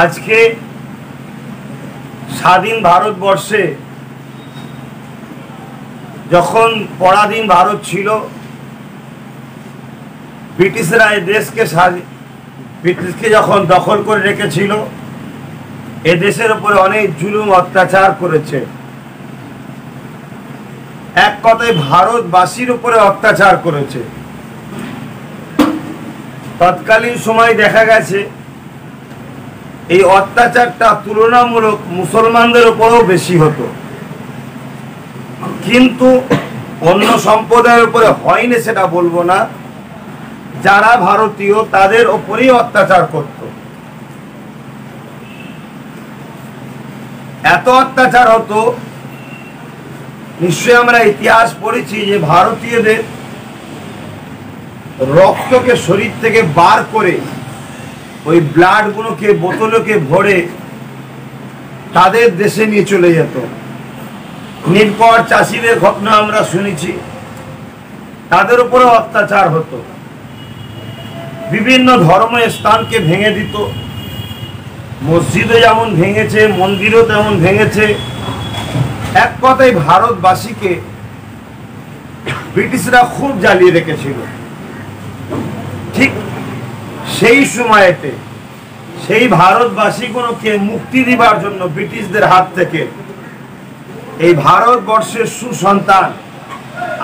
আজকে স্বাধীন ভারতবর্ষে যখন পরাধীন ভারত ছিল, ব্রিটিশরা এই ব্রিটিশকে যখন দখল করে রেখেছিল, এ দেশের উপরে অনেক জুলুম অত্যাচার করেছে। এক কথায় ভারতবাসীর উপরে অত্যাচার করেছে। তৎকালীন সময় দেখা গেছে এই অত্যাচারটা তুলনামূলক মুসলমানদের উপরেও বেশি হতো, কিন্তু অন্য সম্প্রদায়ের উপরে হয়নি সেটা বলবো না, যারা ভারতীয় তাদের উপরেই অত্যাচার করত। এত অত্যাচার হতো, নিশ্চয়ই আমরা ইতিহাস পড়েছি যে ভারতীয়দের রক্তকে শরীর থেকে বার করে ওই ব্লাড গুলোকে বোতলকে ভরে তাদের দেশে নিয়ে চলে যেত। নীলকর চাষিদের ঘটনা আমরা শুনেছি, তাদের উপরে অত্যাচার হতো। বিভিন্ন ধর্মের স্থানকে ভেঙে দিত, মসজিদও যেমন ভেঙেছে, মন্দিরও তেমন ভেঙেছে। এক কথায় ভারতবাসীকে ব্রিটিশরা খুব জ্বালিয়ে রেখেছিল। ঠিক সেই সময়তে সেই ভারতবাসীগুলোকে মুক্তি দিবার জন্য ব্রিটিশদের হাত থেকে এই ভারতবর্ষের সুসন্তান,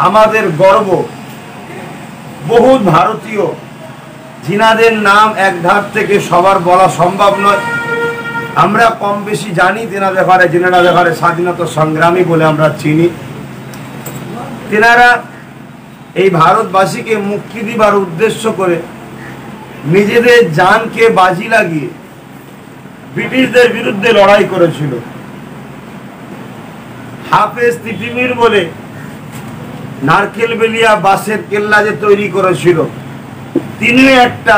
আমাদের গর্ব, বহুত ভারতীয় যিনাদের নাম এক ধাপ থেকে সবার বলা সম্ভব নয়, আমরা কম বেশি জানি, তেনাদের ঘরে যেনাদের ঘরে স্বাধীনতা সংগ্রামী বলে আমরা চিনি। তেনারা এই ভারতবাসীকে মুক্তি দিবার উদ্দেশ্য করে নিজেদের জানকে বাজি লাগিয়ে ব্রিটিশদের বিরুদ্ধে লড়াই করেছিল। হাফেজ তিতুমির বলে নারকেল বেলিয়া বাঁশের কেল্লা যে তৈরি করেছিল, তিনি একটা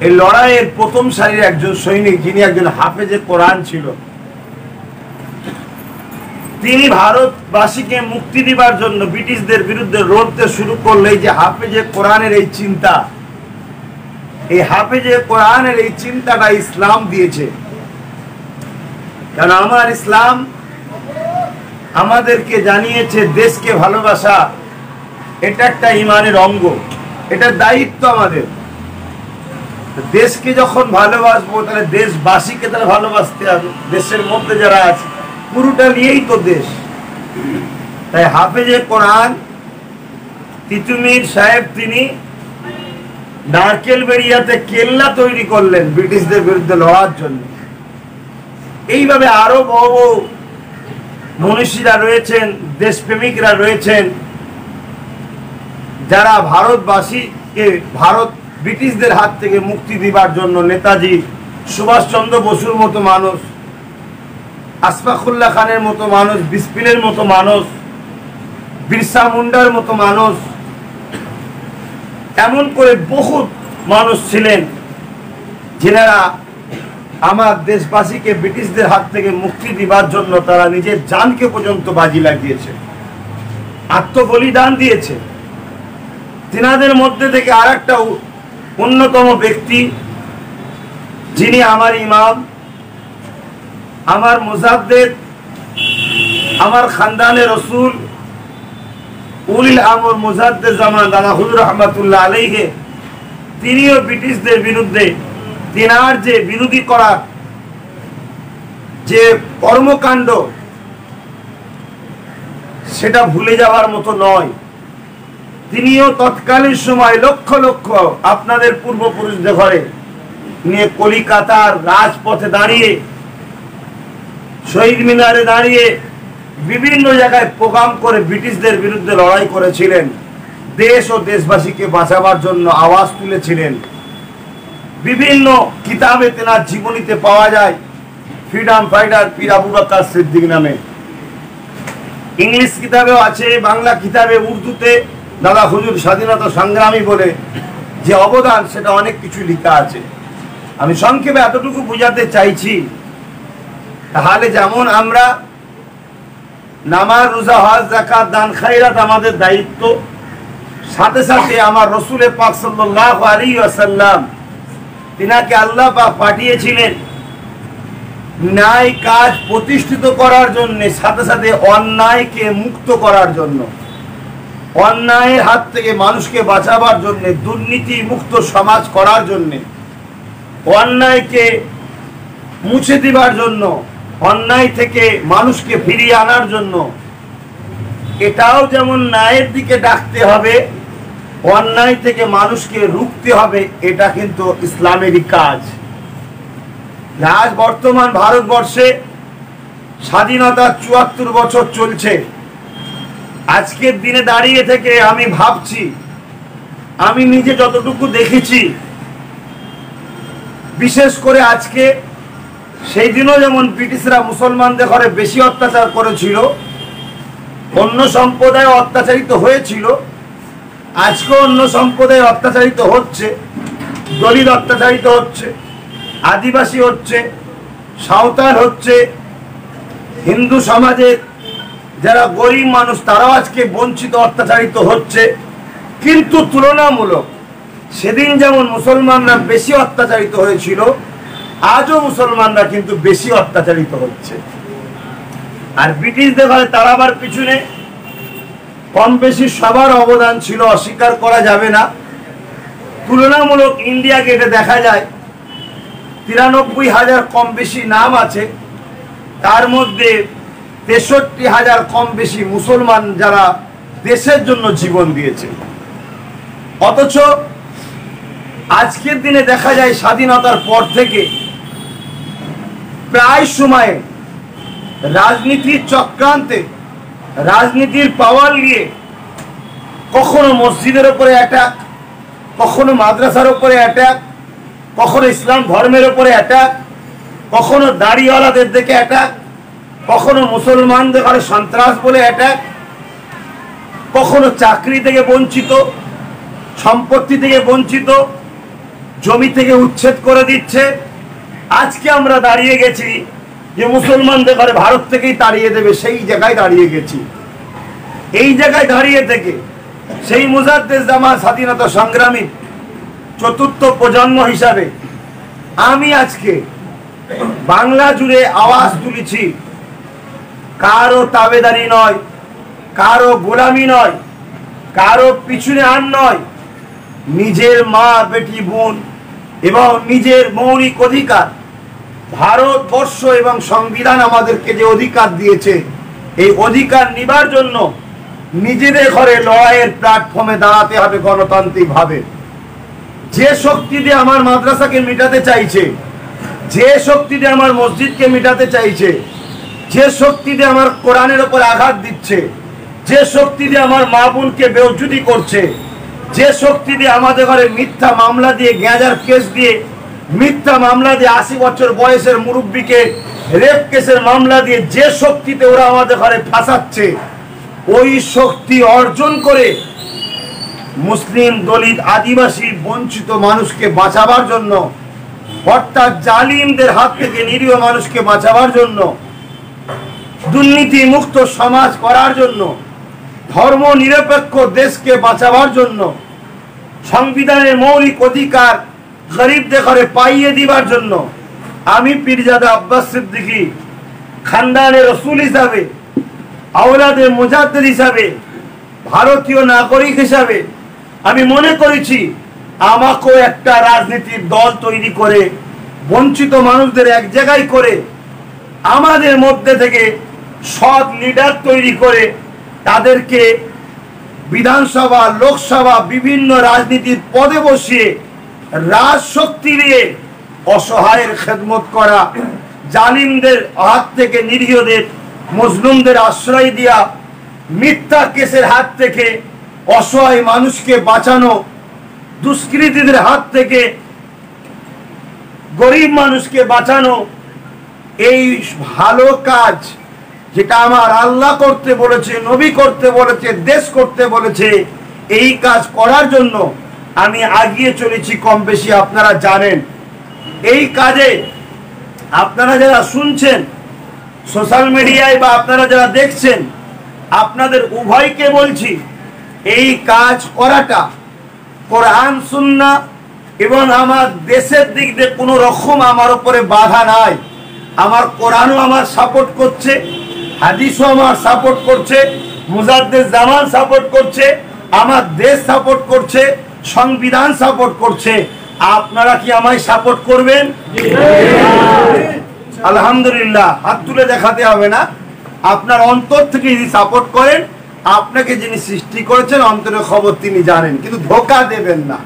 এই লড়াইয়ের প্রথম সারির একজন সৈনিক, যিনি একজন হাফেজে কোরআন ছিল। তিনি ভারতবাসীকে মুক্তি দিবার জন্য ব্রিটিশদের বিরুদ্ধে লড়তে শুরু করলে যে হাফেজে কোরআনের এই চিন্তা, এই হাফেজে কোরআনের এই চিন্তাটা ইসলাম দিয়েছে। কারণ আমার ইসলাম আমাদেরকে জানিয়েছে দেশকে ভালোবাসা এটা একটা ইমানের অঙ্গ, এটা দায়িত্ব আমাদের। দেশকে যখন ভালোবাসবো তাহলে দেশবাসীকে তাহলে ভালোবাসতে হবে। দেশের মধ্যে যারা আছে পুরোটা নিয়েই তো দেশ। তাই হাফেজে কোরআন তিতুমির সাহেব তিনি নারকেল বেরিয়াতে কেল্লা তৈরি করলেন ব্রিটিশদের বিরুদ্ধে লড়ার জন্য। এইভাবে আরো বহু বহু মনীষীরা রয়েছেন, দেশপ্রেমিকরা রয়েছেন, যারা ভারতবাসীকে ব্রিটিশদের হাত থেকে মুক্তি দিবার জন্য নেতাজি সুভাষচন্দ্র বসুর মতো মানুষ, আশফাকুল্লাহ খানের মতো মানুষ, বিসপিনের মতো মানুষ, বিরসা মুন্ডার মতো মানুষ, এমন করে বহু মানুষ ছিলেন যারা আমার দেশবাসীকে ব্রিটিশদের হাত থেকে মুক্তি দিবার জন্য তারা নিজের জানকে পর্যন্ত বাজি লাগিয়েছে, আত্মবলিদান দিয়েছে। তিনাদের মধ্যে থেকে আর একটা অন্যতম ব্যক্তি, যিনি আমার ইমাম, আমার মুজাদ্দেদ, আমার খানদানের রসুল, উলিল আমর মুজাদ্দেদ জামান দাদা হুজুর রহমাতুল্লাহ আলাইহি, তিনিও ব্রিটিশদের বিরুদ্ধে তিনার যে বিরোধী করার যে কর্মকাণ্ড, সেটা ভুলে যাওয়ার মতো নয়। তিনিও তৎকালীন সময় লক্ষ লক্ষ আপনাদের পূর্বপুরুষদের ঘরে নিয়ে কলিকাতার রাজপথে দাঁড়িয়ে, শহীদ মিনারে দাঁড়িয়ে বিভিন্ন জায়গায় প্রোগ্রাম করে ব্রিটিশদের বিরুদ্ধে লড়াই করেছিলেন। দেশ ও দেশবাসীকে বাঁচাবার জন্য আওয়াজ তুলেছিলেন। বিভিন্ন কিতাবে তেনার জীবনীতে পাওয়া যায়, ফ্রিডম ফাইটার পীর আবু বকর সিদ্দিক নামে। ইংলিশ কিতাবেও আছে, বাংলা কিতাবে, উর্দুতে দাদা হুজুর স্বাধীনতা সংগ্রামী বলে যে অবদান, সেটা অনেক কিছু লেখা আছে। আমি সংক্ষেপে এতটুকু বোঝাতে চাইছি, তাহলে যেমন আমরা নামাজ, রোজা, হজ, যাকাত, দান, খায়রাত আমাদের দায়িত্ব, সাথে সাথে আমার রসুল পাক সাল্লাল্লাহু আলাইহি ওয়াসাল্লাম তিনাকে আল্লাহ পাক পাঠিয়েছিলেন ন্যায় কাজ প্রতিষ্ঠিত করার জন্য, সাথে সাথে অন্যায়কে মুক্ত করার জন্য, অন্যায়ের হাত থেকে মানুষকে বাঁচাবার জন্য, দুর্নীতি মুক্ত সমাজ করার জন্য, অন্যায়কে মুছে দিবার জন্য, অন্যায় থেকে মানুষকে ফিরিয়ে আনার জন্য। এটাও যেমন ন্যায়ের দিকে ডাকতে হবে, অন্যায় থেকে মানুষকে রুখতে হবে, এটা কিন্তু ইসলামেরই কাজ। আজ বর্তমান ভারতবর্ষে স্বাধীনতা ৭৪ বছর চলছে। আজকের দিনে দাঁড়িয়ে থেকে আমি ভাবছি, আমি নিজে যতটুকু দেখেছি, বিশেষ করে আজকে, সেই দিনও যেমন ব্রিটিশরা মুসলমানদের ঘরে বেশি অত্যাচার করেছিল, অন্য সম্প্রদায় অত্যাচারিত হয়েছিল, আজকেও অন্য সম্প্রদায় অত্যাচারিত হচ্ছে, দলিত অত্যাচারিত হচ্ছে, আদিবাসী হচ্ছে, সাঁওতাল হচ্ছে, হিন্দু সমাজের যারা গরিব মানুষ তারাও আজকে বঞ্চিত অত্যাচারিত হচ্ছে। কিন্তু তুলনামূলক সেদিন যেমন মুসলমানরা বেশি অত্যাচারিত হয়েছিল, আজও মুসলমানরা কিন্তু বেশি অত্যাচারিত হচ্ছে। আর ব্রিটিশদের ঘরে তাড়াবার পিছনে কম বেশি সবার অবদান ছিল, অস্বীকার করা যাবে না। তুলনামূলক ইন্ডিয়া গেটে দেখা যায় ৯৩,০০০ কম বেশি নাম আছে, তার মধ্যে ৬৩,০০০ কম বেশি মুসলমান যারা দেশের জন্য জীবন দিয়েছে। অথচ আজকের দিনে দেখা যায় স্বাধীনতার পর থেকে প্রায় সময়ে রাজনীতির চক্রান্তে, রাজনীতির পাওয়ার নিয়ে কখনো মসজিদের উপরে অ্যাটাক, কখনো মাদ্রাসার উপরে অ্যাটাক, কখনো ইসলাম ধর্মের উপরে অ্যাটাক, কখনো দাড়িওয়ালাদের দিকে অ্যাটাক, কখনো মুসলমানদের ঘরে সন্ত্রাস বলে অ্যাটাক, কখনো চাকরি থেকে বঞ্চিত, সম্পত্তি থেকে বঞ্চিত, জমি থেকে উচ্ছেদ করে দিচ্ছে। আজকে আমরা দাঁড়িয়ে গেছি যে মুসলমানদের ঘরে ভারত থেকেই তাড়িয়ে দেবে, সেই জায়গায় দাঁড়িয়ে গেছি। এই জায়গায় দাঁড়িয়ে থেকে সেই মুজাদ্দেদ জামান স্বাধীনতা সংগ্রামী চতুর্থ প্রজন্ম হিসাবে আমি আজকে বাংলা জুড়ে আওয়াজ তুলেছি, কারো তাবেদারি নয়, কারো গোলামি নয়, কারো পিছনে আর নয়, নিজের মা বেটি বোন এবং নিজের মৌলিক অধিকার, ভারতবর্ষ এবং সংবিধান আমাদেরকে যে অধিকার দিয়েছে, এই অধিকার নিবার জন্য নিজেদের ঘরে লড়াইয়ের প্ল্যাটফর্মে দাঁড়াতে হবে গণতান্ত্রিক ভাবে। যে শক্তি দিয়ে আমার মাদ্রাসাকে মিটাতে চাইছে, যে শক্তি দিয়ে আমার মসজিদকে মিটাতে চাইছে, যে শক্তি দিয়ে আমার কোরআনের উপর আঘাত দিচ্ছে, যে শক্তি দিয়ে আমার মা বোনকে বেউজ্জতি করছে, যে শক্তি দিয়ে আমাদের ঘরে মিথ্যা মামলা দিয়ে, গ্যাঁজার কেস দিয়ে, মিথ্যা মামলা দিয়ে ৮০ বছর বয়সের মুরব্বীকে রেপ কেসের মামলা দিয়ে যে শক্তিতে ওরা আমাদের ঘরে ফাঁসাচ্ছে, ওই শক্তি অর্জন করে মুসলিম, দলিত, আদিবাসী, বঞ্চিত মানুষকে বাঁচাবার জন্য, অর্থাৎ জালিমদের হাত থেকে নিরীহ মানুষকে বাঁচাবার জন্য, দুর্নীতি মুক্ত সমাজ করার জন্য, ধর্ম নিরপেক্ষ দেশকে বাঁচাবার জন্য, সংবিধানের মৌলিক অধিকার গরিবদের ঘরে পাইয়ে দিবার জন্য আমি পীরজাদা আব্বাস সিদ্দিকী খানদানে রসুল হিসাবে, আওলাদে মুজাদ্দিদ হিসাবে, ভারতীয় নাগরিক হিসাবে আমি মনে করেছি আমাকেও একটা রাজনীতির দল তৈরি করে, বঞ্চিত মানুষদের এক জায়গায় করে, আমাদের মধ্যে থেকে সৎ লিডার তৈরি করে তাদেরকে বিধানসভা, লোকসভা, বিভিন্ন রাজনীতির পদে বসিয়ে রাজশক্তি দিয়ে অসহায়ের খেদমত করা, জালিমদের হাত থেকে নিরীহদের, মজলুমদের আশ্রয় দিয়া, মিথ্যা কেসের হাত থেকে অসহায় মানুষকে বাঁচানো, দুষ্কৃতীদের হাত থেকে গরিব মানুষকে বাঁচানো, এই ভালো কাজ যেটা আমার আল্লাহ করতে বলেছে, নবী করতে বলেছে, দেশ করতে বলেছে, এই কাজ করার জন্য আমি এগিয়ে চলেছি। কম বেশি আপনারা জানেন। এই কাজে আপনারা যারা শুনছেন সোশ্যাল মিডিয়ায় বা আপনারা যারা দেখছেন, আপনাদের উভয়কে বলছি, এই কাজ করাটা কোরআন সুন্নাহ এবং আমার দেশের দিক দিয়ে কোনো রকম আমার উপরে বাধা নাই। আমার কোরআনও আমার সাপোর্ট করছে, হাদিসও আমার সাপোর্ট করছে, মুজাদ্দেদ জামান সাপোর্ট করছে, আমার দেশ সাপোর্ট করছে, সংবিধান সাপোর্ট করছে। আপনারা কি আমায় সাপোর্ট করবেন? আলহামদুলিল্লাহ। হাত তুলে দেখাতে হবে না, আপনার অন্তর থেকে যদি সাপোর্ট করেন, আপনাকে যিনি সৃষ্টি করেছেন অন্তরের খবর তিনি জানেন। কিন্তু ধোঁকা দেবেন না।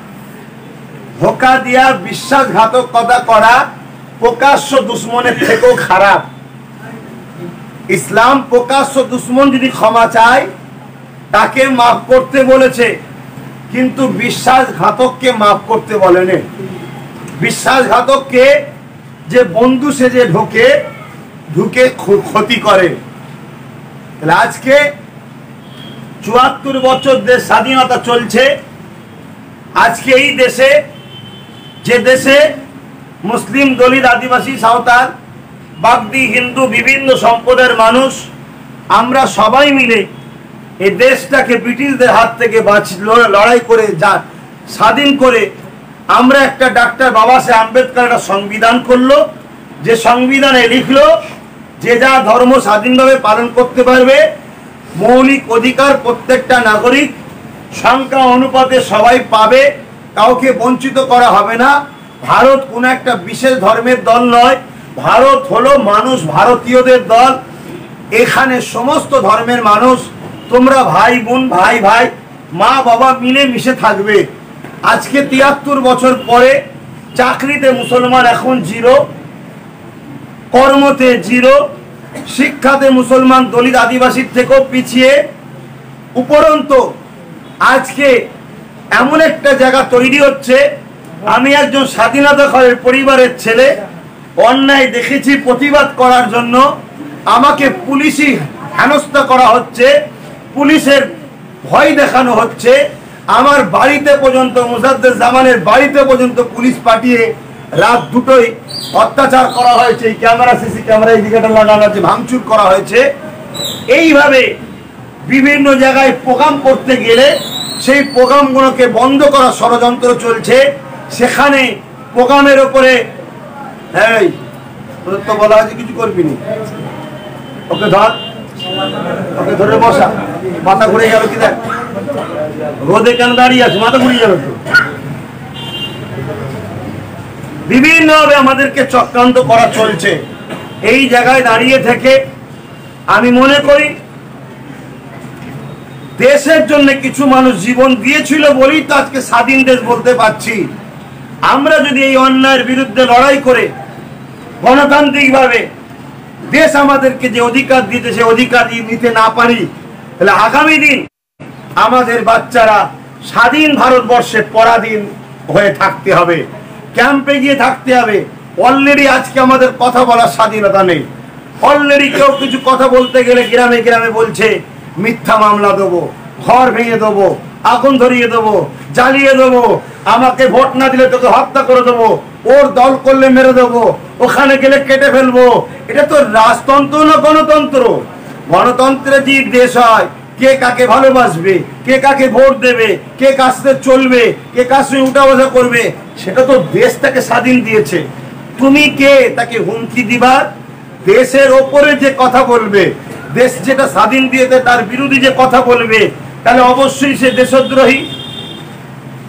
ধোঁকা দিয়া বিশ্বাসঘাতকতা করা প্রকাশ্য দুশ্মনের থেকেও খারাপ। ইসলাম প্রকাশ্য দুশ্মন যদি ক্ষমা চায় তাকে মাফ করতে বলেছে, কিন্তু বিশ্বাসঘাতককে মাফ করতে বলেনি। বিশ্বাসঘাতককে যে বন্ধু সেজে ঢুকে ক্ষতি করে। আজকে ৭৪ বছর দেশ স্বাধীনতা চলছে। আজকে এই দেশে, যে দেশে মুসলিম, দলিত, আদিবাসী, সাঁওতাল, বাগদি, হিন্দু বিভিন্ন সম্প্রদায়ের মানুষ, আমরা সবাই মিলে এই দেশটাকে ব্রিটিশদের হাত থেকে লড়াই করে স্বাধীন করে আমরা একটা ডাক্তার বাবা সাহেব আম্বেদকর একটা সংবিধান করলো, যে সংবিধানে লিখলো যে যা ধর্ম স্বাধীনভাবে পালন করতে পারবে, মৌলিক অধিকার প্রত্যেকটা নাগরিক সংখ্যা অনুপাতে সবাই পাবে, কাউকে বঞ্চিত করা হবে না। ভারত কোনো একটা বিশেষ ধর্মের দল নয়, ভারত হলো মানুষ, ভারতীয়দের দল। এখানে সমস্ত ধর্মের মানুষ, তোমরা ভাই বোন, ভাই ভাই, মা বাবা মিলে মিশে থাকবে। আজকে ৭৩ বছর পরে চাকরিতে মুসলমান এখন জিরো, কর্মতে জিরো, শিক্ষাতে মুসলমান দলিত আদিবাসীর থেকেও পিছিয়ে। উপরন্তু আজকে এমন একটা জায়গা তৈরি হচ্ছে, আমি একজন স্বাধীনতাকামী পরিবারের ছেলে, অন্যায় দেখেছি, প্রতিবাদ করার জন্য আমাকে পুলিশি হেনস্থা করা হচ্ছে, পুলিশের ভয় দেখানো হচ্ছে। আমার বাড়িতে পর্যন্ত, মুজাদ্দেদ জামানের বাড়িতে পর্যন্ত পুলিশ পাঠিয়ে রাত 2টোয় অত্যাচার করা হয়েছে। ক্যামেরা, সিসি ক্যামেরা ইন্ডিকেটর লাগানো আছে, ভাঙচুর করা হয়েছে। এইভাবে বিভিন্ন জায়গায় প্রোগ্রাম করতে গেলে সেই প্রোগ্রামগুলোকে বন্ধ করার ষড়যন্ত্র চলছে। সেখানে প্রোগ্রামের ওপরে তো বলা হয়েছে কিছু করবি না, ওকে ধর, ওকে ধরে বসা। মাথা ঘুরে গেল কি দেখ, রোদে কেন দাঁড়িয়ে আছে, মাথা ঘুরে যাবে তো। বিভিন্নভাবে আমাদেরকে চক্রান্ত করা চলছে। এই জায়গায় দাঁড়িয়ে থেকে আমি মনে করি দেশের জন্য কিছু মানুষ জীবন দিয়েছিল বলেই তো আজকে স্বাধীন দেশ বলতে পারছি। আমরা যদি এই অন্যায়ের বিরুদ্ধে লড়াই করে গণতান্ত্রিকভাবে দেশ আমাদেরকে যে অধিকার দিতে, সে অধিকার নিতে না পারি, তাহলে আগামী দিন আমাদের বাচ্চারা স্বাধীন ভারতবর্ষে পরাধীন হয়ে থাকতে হবে, ক্যাম্পে গিয়ে থাকতে হবে। অলরেডি আজকে আমাদের কথা বলার স্বাধীনতা নেই। অলরেডি কেউ কিছু কথা বলতে গেলে গ্রামে গ্রামে বলছে মিথ্যা মামলা দেবো, ঘর ভেঙে দেবো, আগুন ধরিয়ে দেবো, জ্বালিয়ে দেবো, আমাকে ভোট না দিলে তোকে হত্যা করে দেবো, ওর দল করলে মেরে দেবো, ওখানে গেলে কেটে ফেলবো। এটা তো রাজতন্ত্র না গণতন্ত্র। গণতন্ত্রের যে দেশ হয়, কে কাকে ভালোবাসবে, কে কাকে ভোট দেবে, কে কার সাথে চলবে, কে কার সঙ্গে উঠা বসা করবে, সেটা তো দেশ তাকে স্বাধীন দিয়েছে। তুমি কে তাকে হুমকি দিবার? দেশের ওপরে যে কথা বলবে, দেশ যেটা স্বাধীন দিয়েছে তার বিরোধী যে কথা বলবে, তাহলে অবশ্যই সে দেশদ্রোহী।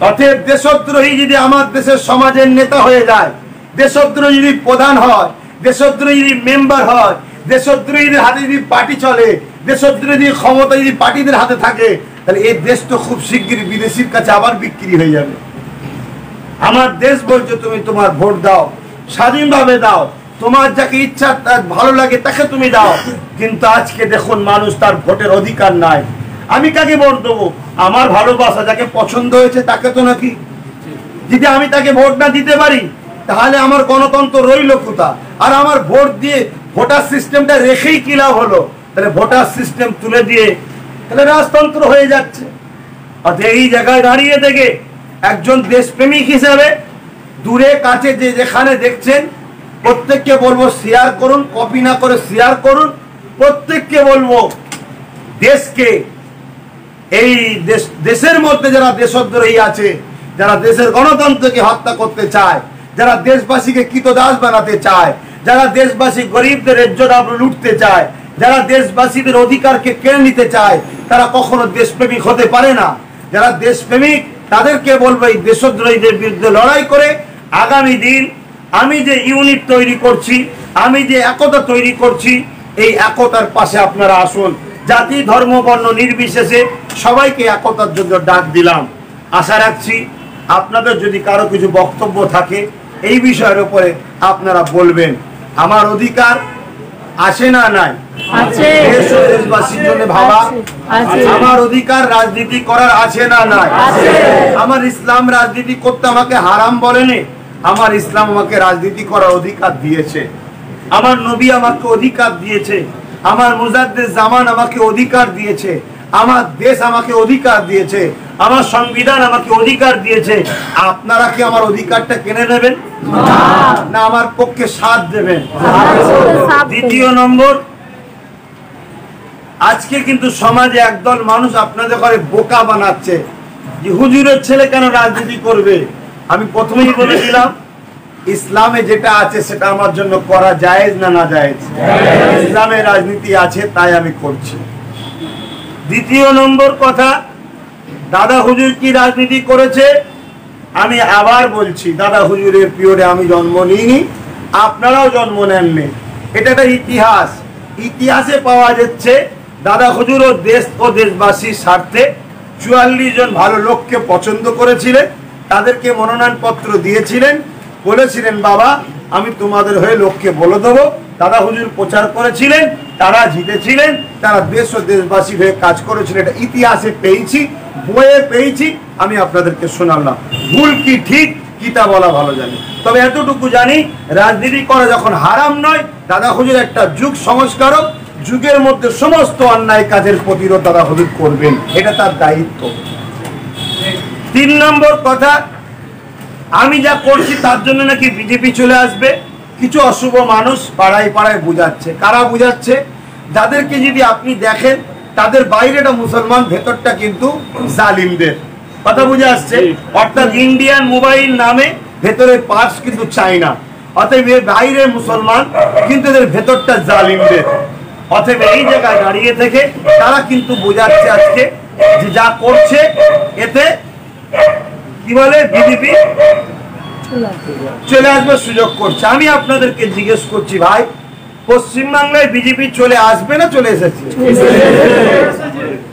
অতএব দেশদ্রোহী যদি আমার দেশের সমাজের নেতা হয়ে যায়, দেশদ্রোহী যদি প্রধান হয়, দেশদ্রোহী যদি মেম্বার হয়, দেশদ্রোহীদের হাতে যদি পার্টি চলে, দেশদ্রোহী ক্ষমতা যদি পার্টিদের হাতে থাকে, তাহলে এই দেশ তো খুব শিগগিরই বিদেশির কাছে আবার বিক্রি হয়ে যাবে। আমার দেশ বলছে তুমি তোমার ভোট দাও, স্বাধীনভাবে দাও, তোমার যাকে ইচ্ছা তার ভালো লাগে তাকে তুমি দাও। কিন্তু আজকে দেখুন মানুষ তার ভোটের অধিকার নাই। আমি কাকে ভোট দেবো? আমার ভালোবাসা যাকে পছন্দ হয়েছে তাকে তো নাকি। যদি আমি তাকে ভোট না দিতে পারি তাহলে আমার গণতন্ত্র রইল কোথা? আর আমার ভোট দিয়ে ভোটার সিস্টেমটা রেখেই কি লাভ হলো? তাহলে ভোটার সিস্টেম তুলে দিয়ে তাহলে রাজতন্ত্র হয়ে যাচ্ছে। অর্থাৎ এই জায়গায় দাঁড়িয়ে থেকে একজন দেশপ্রেমিক হিসাবে দূরে কাছে যে যেখানে দেখছেন প্রত্যেককে বলবো শেয়ার করুন, কপি না করে শেয়ার করুন। প্রত্যেককে বলবো দেশকে, এই দেশের মধ্যে যারা দেশদ্রোহী আছে, যারা দেশের গণতন্ত্রকে হত্যা করতে চায়, যারা দেশবাসীকে কৃতদাস বানাতে চায়, যারা দেশবাসী গরিবদের ইজ্জত আবরু লুটতে চায়, যারা দেশবাসীদের অধিকারকে কেড়ে নিতে চায়, তারা কখনো দেশপ্রেমিক হতে পারে না। যারা দেশপ্রেমিক তাদেরকে বলবো এই দেশদ্রোহীদের বিরুদ্ধে লড়াই করে আগামী দিন আমি যে ইউনিট তৈরি করছি, আমি যে একতা তৈরি করছি, এই একতার পাশে আপনারা আসুন। জাতি ধর্ম বর্ণ নির্বিশেষে সবাইকে একতার জন্য ডাক দিলাম। আশা রাখছি আপনাদের যদি কারো কিছু বক্তব্য থাকে এই বিষয়ের উপরে আপনারা বলবেন। আমার অধিকার আছে না নাই? দেশ ও দেশবাসীর জন্য ভাবা। আমার অধিকার রাজনীতি করার আছে না নাই? আমার ইসলাম রাজনীতি করতে আমাকে হারাম বলেনি। আমার ইসলাম আমাকে রাজনীতি করার অধিকার দিয়েছে। আমার নবী আমাকে অধিকার দিয়েছে। আমার মুজাদ্দেদ জামান আমাকে অধিকার দিয়েছে। আমার দেশ আমাকে অধিকার দিয়েছে। আমার সংবিধান আমাকে অধিকার দিয়েছে। আপনারা কি আমার অধিকারটা কেড়ে নেবেন না আমার পক্ষে সাথ দেবেন? দ্বিতীয় নম্বর, আজকে কিন্তু সমাজে একদল মানুষ আপনাদের ঘরে বোকা বানাচ্ছে যে হুজুরের ছেলে কেন রাজনীতি করবে। আমি প্রথমেই বলেছিলাম ইসলামে যেটা আছে সেটা আমার জন্য করা জায়েজ না না জায়েজ? ইসলামে রাজনীতি আছে, তাই আমি করছি। দ্বিতীয় নম্বর কথা, দাদা হুজুর কি রাজনীতি করেছে? আমি আবার বলছি, দাদা হুজুরের পিরিয়ডে আমি জন্ম নিইনি, আপনারাও জন্ম নেননি। এটা একটা ইতিহাস। ইতিহাসে পাওয়া যাচ্ছে দাদা হুজুর ও দেশ ও দেশবাসীর স্বার্থে 44 জন ভালো লোককে পছন্দ করেছিলেন, তাদেরকে মনোনয়নপত্র দিয়েছিলেন, বলেছিলেন বাবা আমি তোমাদের হয়ে লোককে বলে দেবো। দাদা হুজুর প্রচার করেছিলেন, তারা জিতেছিলেন, তারা দেশ ও দেশবাসীর হয়ে কাজ করেছিলেন। এটা ইতিহাসে পেয়েছি, বইয়ে পেয়েছি, আমি আপনাদেরকে শোনালাম। ভুল কি ঠিক কি তা বলা ভালো জানি, তবে এতটুকু জানি রাজনীতি করা যখন হারাম নয়, দাদা হুজুর একটা যুগ সংস্কারক, যুগের মধ্যে সমস্ত অন্যায় কাজের প্রতিরোধ দাদা হুজুর করবেন, এটা তার দায়িত্ব। 3 নম্বর কথা, আমি যা করছি তার জন্য নাকি বিজেপি চলে আসবে। কিছু অশুভ মানুষ পাড়ায় পাড়ায় বুঝাচ্ছে। কারা বুঝাচ্ছে? যাদেরকে যদি আপনি দেখেন তাদের বাইরেটা মুসলমান, ভেতরটা কিন্তু জালিমদের। কথা বুঝে আসছে? অর্থাৎ ইন্ডিয়ান মোবাইল নামে ভেতরে পার্টস কিন্তু চায়না। অতএব বাইরে মুসলমান কিন্তু এদের ভেতরটা জালিমদের। অতএব এই জায়গায় দাঁড়িয়ে থেকে তারা কিন্তু বোঝাচ্ছে আজকে যে যা করছে এতে কি বলে বিজেপি চলে আসবে সুযোগ করছে। আমি আপনাদেরকে জিজ্ঞেস করছি ভাই, পশ্চিমবাংলায় বিজেপি চলে আসবে না চলে এসেছে?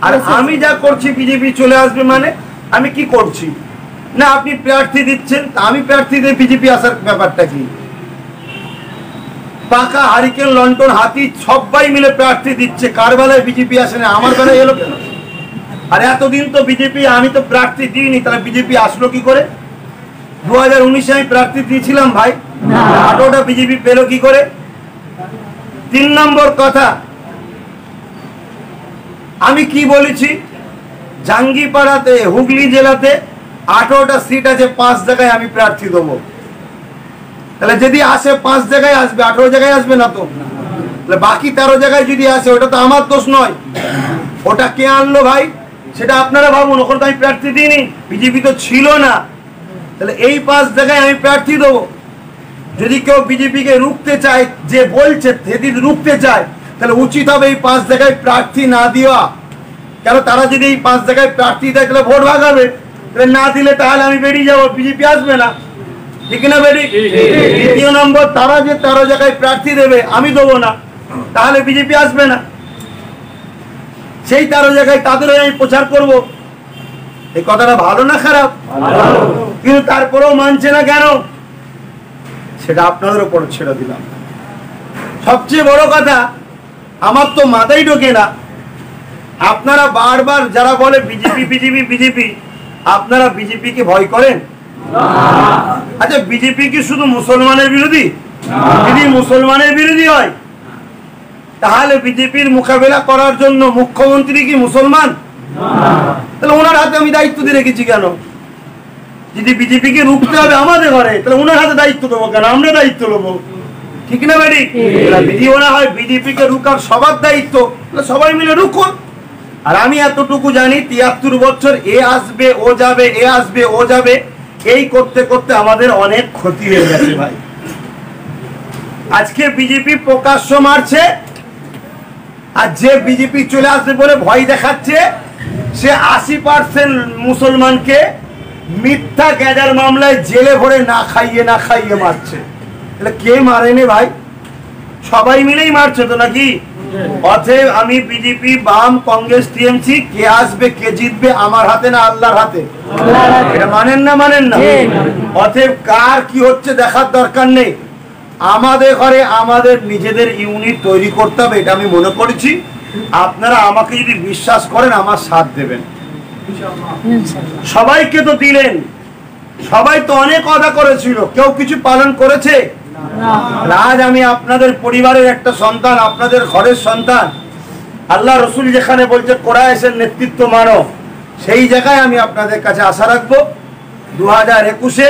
আর আমি যা করছি বিজেপি চলে আসবে মানে আমি কি করছি? না আপনি প্রার্থী দিচ্ছেন, আমি প্রার্থী দিয়ে বিজেপি আসার ব্যাপারটা কি? পাকা হারিকেন লন্ডন হাতি সবাই মিলে প্রার্থী দিচ্ছে, কার বেলায় বিজেপি আসে না, আমার বেলায় এলো কেন? আর এতদিন তো বিজেপি, আমি তো প্রার্থী দিইনি, তাহলে বিজেপি আসলো কি করে? 2019 আমি প্রার্থী দিয়েছিলাম ভাই, 18টা বিজেপি পেলো কি করে? 3 নম্বর কথা, আমি কি বলেছি? জাঙ্গিপাড়াতে হুগলি জেলাতে 18টা সিট আছে, 5 জায়গায় আমি প্রার্থী দেবো। তাহলে যদি আসে 5 জায়গায় আসবে, 18 জায়গায় আসবে না তো? তাহলে বাকি 13 জায়গায় যদি আসে ওটা তো আমার দোষ নয়। ওটা কে আনলো ভাই সেটা আপনারা ভাবুন। ওখানে তো আমি প্রার্থী দিইনি, বিজেপি তো ছিল না। তাহলে এই 5 জায়গায় আমি প্রার্থী দেবো। যদি কেউ বিজেপিকে রুখতে চায়, যে বলছে যদি রুখতে চায়, তাহলে উচিত হবে এই 5 জায়গায় প্রার্থী না দেওয়া। কেন তারা যদি এই 5 জায়গায় প্রার্থী দেয় তাহলে ভোট ভাগাবে, তাহলে না দিলে তাহলে আমি বেরিয়ে যাবো, বিজেপি আসবে না, ঠিক না বেরি? দ্বিতীয় নম্বর, তারা যে 13 জায়গায় প্রার্থী দেবে আমি দেবো না, তাহলে বিজেপি আসবে না। সেই 13 জায়গায় তাদের আমি প্রচার করব। এই কথাটা ভালো না খারাপ? কিন্তু তারপরেও মানছে না কেন, সেটা আপনাদের উপর ছেড়ে দিলাম। সবচেয়ে বড় কথা, আমার তো মাথায় ঢোকে না, আপনারা বারবার যারা বলে বিজেপি বিজেপি বিজেপি, আপনারা বিজেপিকে ভয় করেন? আচ্ছা বিজেপি কি শুধু মুসলমানের বিরোধী? যদি মুসলমানের বিরোধী হয় তাহলে বিজেপির মোকাবেলা করার জন্য মুখ্যমন্ত্রী কি মুসলমান? তাহলে ওনার হাতে আমি দায়িত্ব দিয়ে রেখেছি কেন? যদি বিজেপিকে রুখতে হবে আমাদের ঘরে, তাহলে ওনার হাতে দায়িত্ব দেবো কেন? আমরা দায়িত্ব নেবো, ঠিক না বেরি? যদি ওরা হয় বিজেপিকে রুখার সবার দায়িত্ব, সবাই মিলে রুখুন। আর আমি এতটুকু জানি 73 বছর এ আসবে ও যাবে, এ আসবে ও যাবে, এই করতে করতে আমাদের অনেক ক্ষতি হয়ে গেছে ভাই। আজকে বিজেপি প্রকাশ্য মারছে, আর যে বিজেপি চলে আসবে বলে ভয় দেখাচ্ছে, সে 80% মুসলমানকে মিথ্যা গ্যাজার মামলায় জেলে ভরে না খাইয়ে মারছে। তাহলে কে মারেনি ভাই? সবাই মিলেই মারছে তো নাকি? অতএব আমি বিজেপি, বাম, কংগ্রেস, টিএমসি, কে আসবে কে জিতবে আমার হাতে না আল্লাহর হাতে? এটা মানেন না? অতএব কার কি হচ্ছে দেখার দরকার নেই। আমাদের ঘরে আমাদের নিজেদের ইউনিট তৈরি করতে হবে, এটা আমি মনে করেছি। আপনারা আমাকে যদি বিশ্বাস করেন আমার সাথ দেবেন। সবাইকে তো দিলেন, সবাই তো অনেক কথা করেছিল, কেউ কিছু পালন করেছে? আজ আমি আপনাদের পরিবারের একটা সন্তান, আপনাদের ঘরের সন্তান। আল্লাহ রসুল যেখানে বলছে কোরআনের নেতৃত্ব মানো, সেই জায়গায় আমি আপনাদের কাছে আশা রাখবো। 2021-এ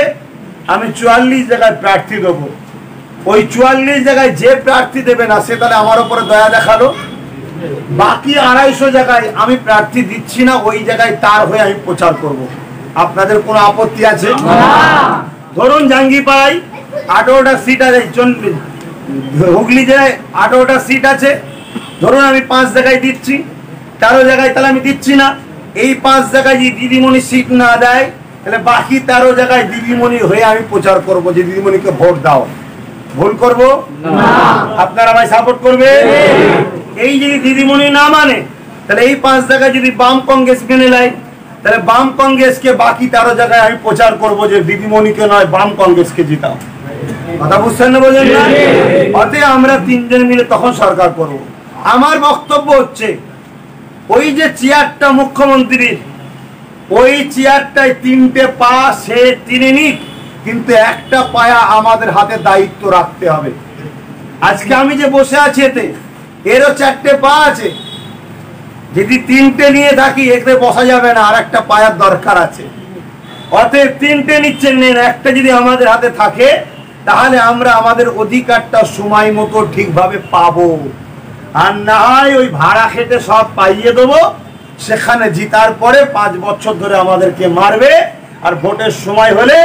আমি 44 জায়গায় প্রার্থী দেবো। ওই 44 জায়গায় যে প্রার্থী দেবে না সে তাহলে আমার উপরে দয়া দেখালো। বাকি 250 জায়গায় আমি প্রার্থী দিচ্ছি না, ওই জায়গায় তার হয়ে আমি প্রচার করব। আপনাদের কোনো আপত্তি আছে? ধরুন জাঙ্গিপাড়ায় 18টা সিট আছে, হুগলি জেলায় 18টা সিট আছে, ধরুন আমি 5 জায়গায় দিচ্ছি, 13 জায়গায় তাহলে আমি দিচ্ছি না। এই 5 জায়গায় যদি দিদিমণি সিট না দেয়, তাহলে বাকি 13 জায়গায় দিদিমণি হয়ে আমি প্রচার করব যে দিদিমণিকে ভোট দাও। ভুল করব না? আপনারা আমায় সাপোর্ট করবে? এই যদি দিদিমণি না মানে, তাহলে এই 5 জায়গায় যদি বাম কংগ্রেস মেনে নেয়, তাহলে বাম কংগ্রেসকে বাকি 13 জায়গায় আমি প্রচার করব যে দিদিমণিকে নয় বাম কংগ্রেসকে জিতাও। কথা বুঝছেন না? বোঝেন না? অতএব আমরা 3 জন মিলে তখন সরকার করব। আমার বক্তব্য হচ্ছে, ওই যে চেয়ারটা মুখ্যমন্ত্রীর, ওই চেয়ারটায় 3টে পা সে টেনে নিক, কিন্তু একটা পায়া আমাদের হাতে দায়িত্ব রাখতে হবে। আজকে আমি যে বসে আছি এতে, এরও 4টে পা আছে। যদি 3টে নিয়ে থাকি এতে বসা যাবে না, আর একটা পায়ার দরকার আছে। অতএব 3টে নিচ্ছেন নেন, একটা যদি আমাদের হাতে থাকে তাহলে আমরা আমাদের অধিকারটা সময় মতো ঠিকভাবে পাবো। আর না হয় ওই ভাড়া খেতে সব পাইয়ে দেবো, সেখানে জিতার পরে 5 বছর ধরে আমাদেরকে মারবে, আর ভোটের সময় হলে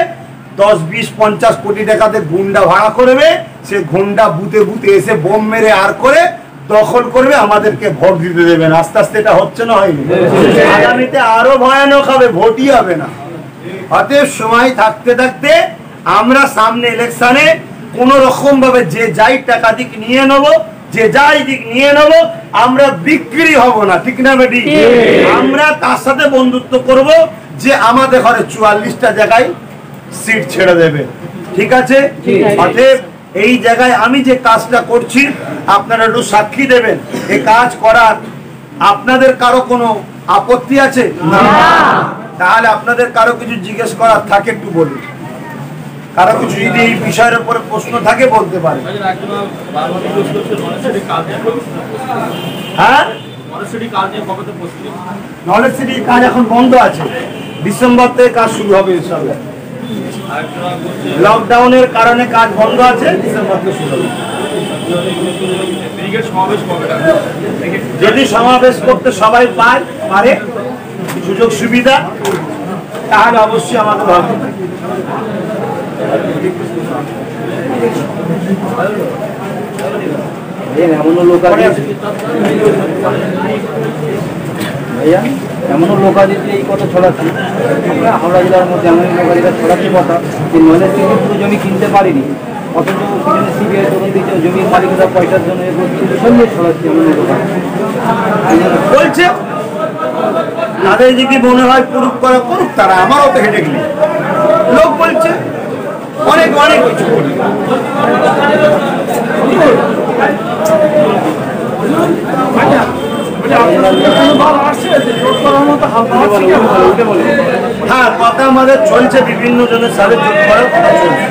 10, 20, 50 কোটি টাকাতে গুন্ডা ভাড়া করবে। সে গুন্ডা বুতে বুতে এসে বোম মেরে আর করে দখল করবে, আমাদেরকে ভোট দিতে দেবেন। আস্তে আস্তে এটা হচ্ছে না হয়নি? আগামীতে আরো ভয়ানক হবে, ভোটই হবে না। অতএব সময় থাকতে থাকতে আমরা সামনে ইলেকশনে কোন রকম ভাবে যে যাই টাকা দিক নিয়ে নেবো, যে যাই দিক নিয়ে নেবো, আমরা বিক্রি হব না। ঠিক না বেটি? আমরা তার সাথে বন্ধুত্ব করব যে আমাদের ঘরে 44টা জায়গায় সিট ছেড়ে দেবে। ঠিক আছে? অতএব এই জায়গায় আমি যে কাজটা করছি আপনারা একটু সাক্ষী দেবেন। এই কাজ করার আপনাদের কারো কোনো আপত্তি আছে? তাহলে আপনাদের কারো কিছু জিজ্ঞেস করার থাকে একটু বলুন। কারো কিছু যদি এই বিষয়ের উপরে প্রশ্ন থাকে বলতে পারে। হ্যাঁ, নলেজ সিটির কাজ এখন বন্ধ আছে, ডিসেম্বর থেকে কাজ শুরু হবে ইনশাআল্লাহ। লকডাউনের কারণে কাজ বন্ধ আছে, ডিসেম্বর থেকে শুরু হবে। যদি সমাবেশ করতে সবাই পারে সুযোগ সুবিধা, তাহলে অবশ্যই আমাদের ভালো। এমনও লোক আছে ভাইয়া, এমনও লোক আছে যে এই কথা ছড়াচ্ছে, আমরা হাওড়া জেলার মধ্যে এমন লোক আছে ছড়াচ্ছে কথা যে নলেজ থেকে পুরো জমি কিনতে পারিনি, অথচ সিবিআই তখন দিচ্ছে জমির মালিকরা পয়সার জন্য সঙ্গে ছড়াচ্ছে। এমন লোক বলছে তাদের যদি মনে হয় প্রুফ করা করুক, তারা আমারও তো হেঁটে গেলে লোক বলছে অনেক অনেক কিছু বলি। হ্যাঁ, কথা আমাদের চলছে, বিভিন্ন জনের সাথে যোগ করার কথা চলছে।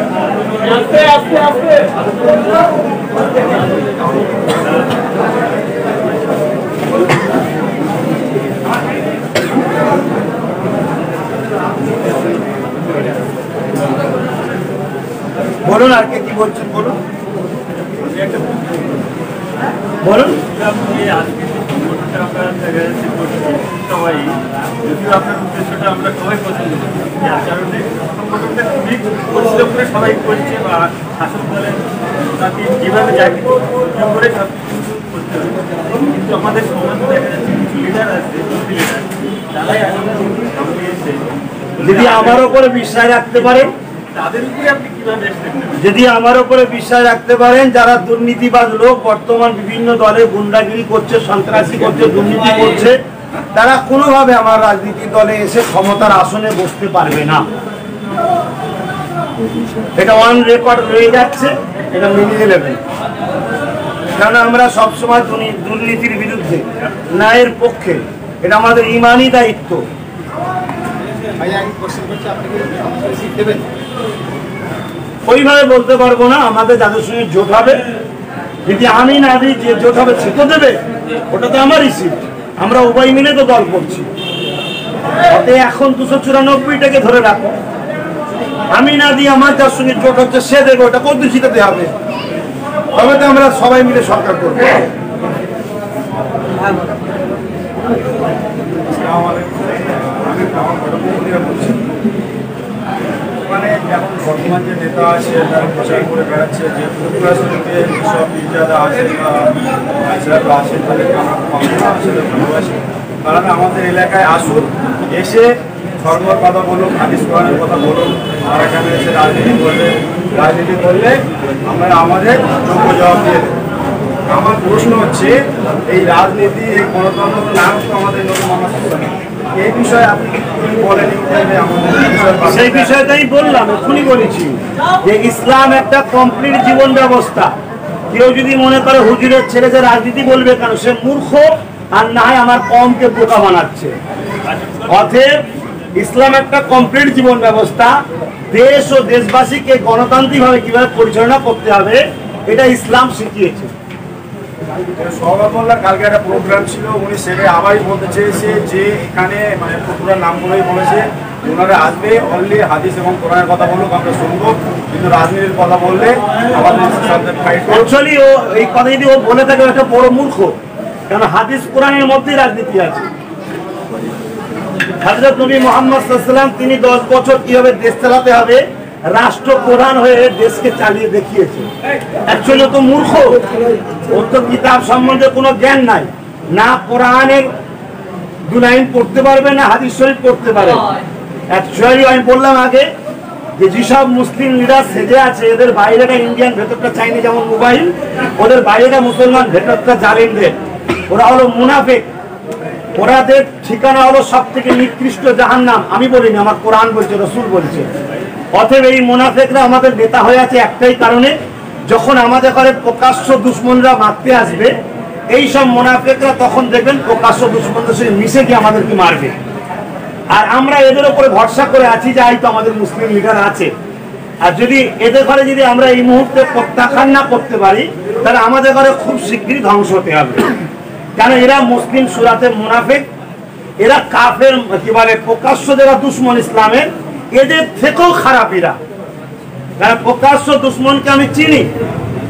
বলুন আর কি বলছেন, বলুন বলুন। সবাই যদিও আপনার উদ্দেশ্যটা আমরা সবাই পছন্দ করি, যার কারণে সংগঠনটা খুবই পরিশ্রম করে সবাই করছে বা শাসক দলের তাকে যেভাবে যাকে করে সব করতে হবে। কিন্তু আমাদের সমাজে দেখা যাচ্ছে কিছু লিডার আছে লিডার তারাই সামনে এসে যদি আমার উপরে বিশ্বাস রাখতে পারেন, তাদের উপরে আপনি কিভাবে যদি আমার উপরে বিশ্বাস রাখতে পারেন, যারা দুর্নীতিবাজ লোক বর্তমান বিভিন্ন দলে গুন্ডাগিরি করছে, সন্ত্রাসী করছে, দুর্নীতি করছে, তারা কোনোভাবে আমার রাজনীতি দলে এসে ক্ষমতার আসনে বসতে পারবে না। এটা অন রেকর্ড রয়ে যাচ্ছে, এটা মেনে নেবেন। কারণ আমরা সবসময় দুর্নীতির বিরুদ্ধে, ন্যায়ের পক্ষে, এটা আমাদের ইমানি দায়িত্ব। ওইভাবে বলতে পারবো না, আমাদের যাদের সঙ্গে জোট হবে, যদি আমি না দিই যে জোট হবে সে তো দেবে, ওটা তো আমারই সিট, আমরা উভয় মিলে তো দল করছি। অতএব এখন 294টাকে ধরে রাখো, আমি না দিই আমার যার সঙ্গে জোট হচ্ছে সে দেবে, ওটা কত জিতাতে হবে, তবে তো আমরা সবাই মিলে সরকার করবো। মানে এখন বর্তমান যে নেতা আছে তারা প্রচার করে বেড়াচ্ছে যে উপরাষ্ট্রপতি যেসব মির্জারা আছে বা ছেলেরা আছে তাদেরকে আমরা আসলে ভালোবাসি, তারা আমাদের এলাকায় আসুন, এসে ধর্মের কথা বলুন, হাদিস কোরআনের কথা বলুন, আর এখানে এসে রাজনীতি করলে আমরা আমাদের যোগ্য জবাব দিয়ে দেবো। আমার প্রশ্ন হচ্ছে এই রাজনীতি, এই গণতন্ত্র নাম তো আমাদের নতুন মানুষ, এই বিষয়ে আপনি বলেন। সেই বিষয়টাই বললাম, এখনই বলেছি যে ইসলাম একটা কমপ্লিট জীবন ব্যবস্থা। কেউ যদি মনে করে হুজুরের ছেলে যে রাজনীতি বলবে কেন, সে মূর্খ, আর না হয় আমার কমকে বোকা বানাচ্ছে। অতএব ইসলাম একটা কমপ্লিট জীবন ব্যবস্থা। দেশ ও দেশবাসীকে গণতান্ত্রিকভাবে কিভাবে পরিচালনা করতে হবে এটা ইসলাম শিখিয়েছে। সৌরভ মোল্লার কালকে একটা প্রোগ্রাম ছিল, উনি সেটা আবারই বলতে চেয়েছে যে এখানে মানে পুরো নামগুলোই বলেছে ওনারা আসবে, অনলি হাদিস এবং কোরআনের কথা বলুক, আমরা শুনবো, কিন্তু রাজনীতির কথা বললে আমাদের সাথে ফাইট করব। অ্যাকচুয়ালি ও এই কথা যদি ও বলে থাকে একটা বড় মূর্খ, কারণ হাদিস কোরআনের মধ্যেই রাজনীতি আছে। হযরত নবী মুহাম্মদ সাল্লাল্লাহু আলাইহি ওয়াসাল্লাম তিনি 10 বছর কিভাবে দেশ চালাতে হবে রাষ্ট্রপ্রধান হয়ে দেশকে চালিয়ে দেখিয়েছে। অ্যাকচুয়ালি তো মূর্খ, ওর তো কিতাব সম্বন্ধে কোনো জ্ঞান নাই, না কোরআনের 2 লাইন পড়তে পারবে, না হাদিস শরীফ পড়তে পারে। অ্যাকচুয়ালি আমি বললাম আগে যে যেসব মুসলিম লিডার সেজে আছে, এদের বাইরেটা ইন্ডিয়ান, ভেতরটা চাইনিজ, যেমন মোবাইল, ওদের বাইরেটা মুসলমান, ভেতরটা জালিমদের। ওরা হলো মুনাফিক, ওরাদের ঠিকানা হলো সব থেকে নিকৃষ্ট জাহান্নাম। আমি বলিনি, আমার কোরআন বলছে, রাসূল বলছে। অতএব এই মুনাফিকরা আমাদের নেতা হয়ে আছে একটাই কারণে, যখন আমাদের ঘরে প্রকাশ্য দুশমনরা মারতে আসবে, এই সব মুনাফিকরা তখন দেখবেন প্রকাশ্য দুশমনদের সঙ্গে মিশে গিয়ে আমাদেরকে মারবে। আর আমরা এদের উপরে ভরসা করে আছি যে এই তো আমাদের মুসলিম লিডার আছে। আর যদি এদের ঘরে যদি আমরা এই মুহূর্তে প্রত্যাখ্যান না করতে পারি, তাহলে আমাদের ঘরে খুব শীঘ্রই ধ্বংস হতে হবে। কারণ এরা মুসলিম সুরাতে মুনাফিক, এরা কাফের কি বলে প্রকাশ্য যারা দুশমন ইসলামের, এদের থেকেও খারাপ এরা। কারণ প্রকাশ্য দুশমনকে আমি চিনি,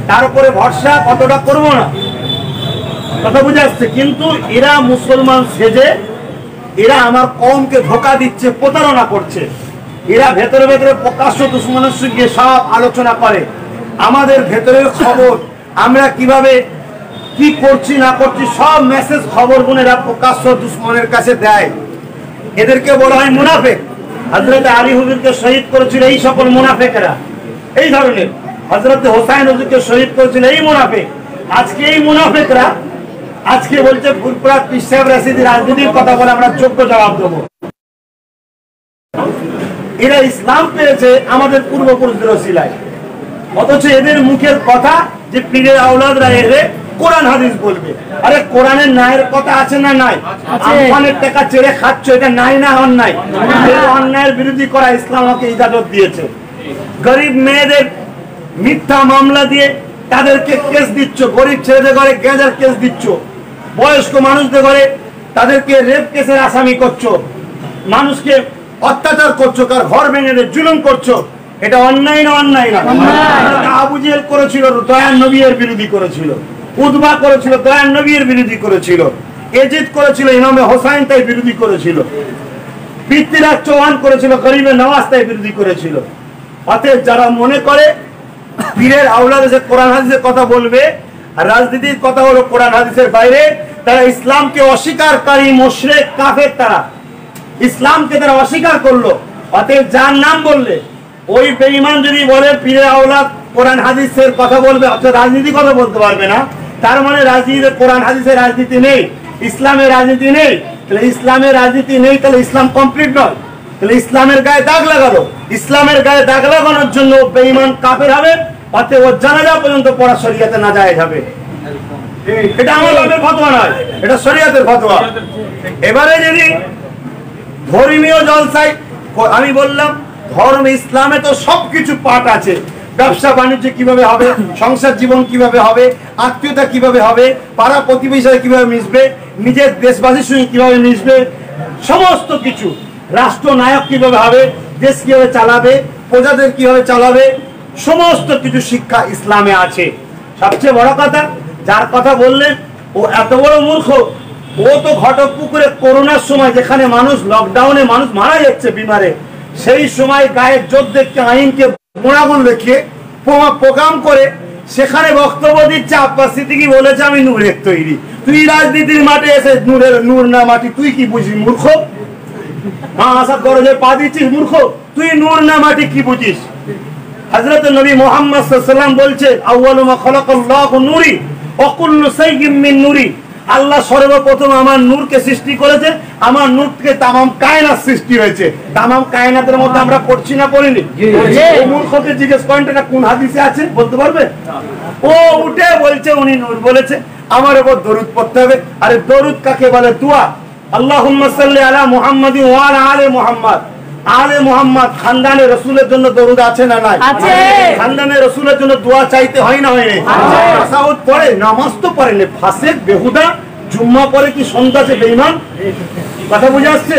তার উপরে ভরসা কতটা করব না, কথা বুঝে আসছে। কিন্তু এরা মুসলমান সেজে এরা আমার কওমকে ধোঁকা দিচ্ছে, প্রতারণা করছে। এরা ভেতরে ভেতরে প্রকাশ্য দুশমনের সঙ্গে সব আলোচনা করে, আমাদের ভেতরের খবর, আমরা কিভাবে কি করছি না করছি সব মেসেজ খবর গুলো এরা প্রকাশ্য দুশমনের কাছে দেয়। এদেরকে বলা হয় মুনাফিক। হযরত আলী হুজুরকে শহীদ করেছিল এই সকল মুনাফিকরা, এই ধরনের। হযরত হোসাইন হুজুরকে শহীদ করেছিল এই মুনাফিক। আজকে এই মুনাফিকরা আজকে বলছে ফুরফুরা পীর সাহেব রাশিদি রাজনীতির কথা বলে আমরা যোগ্য জবাব দেবো। এরা ইসলাম পেয়েছে আমাদের পূর্বপুরুষদের ওসিলায়, অথচ এদের মুখের কথা যে পীরের আওলাদরা এলে কোরআন হাদিস বলবে। আরে কোরআনের ন্যায়ের কথা আছে না নাই? আমফানের টাকা চেড়ে খাচ্ছ, এটা নাই না অন্যায়? অন্যায়ের বিরোধী করা ইসলাম আমাকে ইজাজত দিয়েছে। গরিব মেয়েদের মিথ্যা মামলা দিয়ে তাদেরকে কেস দিচ্ছ, গরিব ছেলেদের ঘরে গেঁজার কেস দিচ্ছ, বয়স্ক মানুষদের ঘরে তাদেরকে রেপ কেসের আসামি করছো, মানুষকে অত্যাচার করছো, কার ঘর ভেঙে জুলুম করছো। এটা অন্যায় না? অন্যায় না? আবু জেহেল করেছিল, দয়ার নবীর বিরোধী করেছিল। উতবা করেছিল, দয়ার নবীর বিরোধী করেছিল। এজিদ করেছিল, ইমামে হোসাইন তাই বিরোধী করেছিল। পৃথ্বীরাজ চৌহান করেছিল, গরিবের নওয়াজ তাই বিরোধী করেছিল। অতএব যারা মনে করে পীরের আওলাদ এসে কোরআন হাদিসের কথা বলবে আর রাজনীতির কথা হলো কোরআন হাদিসের বাইরে, তারা ইসলামকে অস্বীকারী মুশরিক কাফের, তারা ইসলামকে তারা অস্বীকার করলো। অতএব যার নাম বললে ওই বেঈমান যদি বলে পীরের আওলাদ কোরআন হাদিসের কথা বলবে অথবা রাজনীতি কথা বলতে পারবে না, তার মানে রাজনীতিতে কোরআন হাদিসের রাজনীতি নেই, ইসলামের রাজনীতি নেই। তাহলে ইসলামের রাজনীতি নেই, তাহলে ইসলাম কমপ্লিট নয়। তাহলে ইসলামের গায়ে দাগ লাগালো, ইসলামের গায়ে দাগ লাগানোর জন্য বেঈমান কাফের হবে। অতএব ওর জানাজা পর্যন্ত পড়া শরীয়তে না যায় যাবে। এটা আমার বাপের ফতোয়া নয়, এটা শরীয়তের ফতোয়া। এবারে যদি ধর্মীয় জলসায়, আমি বললাম ধর্ম ইসলামে তো সবকিছু পাঠ আছে। ব্যবসা বাণিজ্য কিভাবে হবে, সংসার জীবন কিভাবে হবে, আত্মীয়তা কিভাবে হবে, পাড়া প্রতিবেশী কিভাবে মিশবে, নিজের দেশবাসীর সঙ্গে কিভাবে মিশবে, সমস্ত কিছু, রাষ্ট্রনায়ক কিভাবে হবে, দেশ কিভাবে চালাবে, প্রজাদের কিভাবে চালাবে, সমস্ত কিছু শিক্ষা ইসলামে আছে। সবচেয়ে বড় কথা, যার কথা বললেন ও এত বড় মূর্খ, ও তো ঘটকপুকুরে করোনার সময় যেখানে মানুষ লকডাউনে মানুষ মারা যাচ্ছে বিমারে, সেই সময় গায়ের যোদ্ধাকে আইনকে মোড়াগুল দেখিয়ে প্রোগ্রাম করে সেখানে বক্তব্য দিচ্ছে। আব্বাস সিদ্দিকী বলেছে আমি নূরের তৈরি। তুই রাজনীতির মাঠে এসে নূর না মাটি তুই কি বুঝিস মূর্খ? আসাদ গরজে পা দিচ্ছিস মূর্খ? তুই নূর না মাটি কি বুঝিস? হযরত নবী মুহাম্মদ সাল্লাল্লাহু আলাইহি ওয়াসাল্লাম বলছে আউয়ালু মা খালাকাল্লাহু নূরি ওয়া কুল্লু শাইইন মিন নূরি। আল্লাহ সর্বপ্রথম আমার নূরকে সৃষ্টি করেছে, আমার নূর থেকে তামাম কায়নাত সৃষ্টি হয়েছে। তামাম কায়নাতের মধ্যে আমরা পড়ছি না পড়িনি? এই মূর্খকে জিজ্ঞেস করেন এটা কোন হাদিসে আছে বলতে পারবে? ও উঠে বলছে উনি নূর বলেছে, আমার উপর দরুদ পড়তে হবে। আরে দরুদ কাকে বলে? দোয়া। আল্লাহুম্মা সাল্লি আলা মুহাম্মাদিন ওয়া আলা আলি মুহাম্মাদ। আলে মুহাম্মদ খানদানে রাসূলের জন্য দরুদ আছে না নাই? আছে। খানদানে রাসূলের জন্য দোয়া চাইতে হয় না হয় না? তাসাউদ পড়ে, নামাজ তো পড়ে না, ফাসিক বেহুদা, জুম্মা পড়ে কি সন্ত্রাসী বেঈমান? কথা বুঝে আসছে?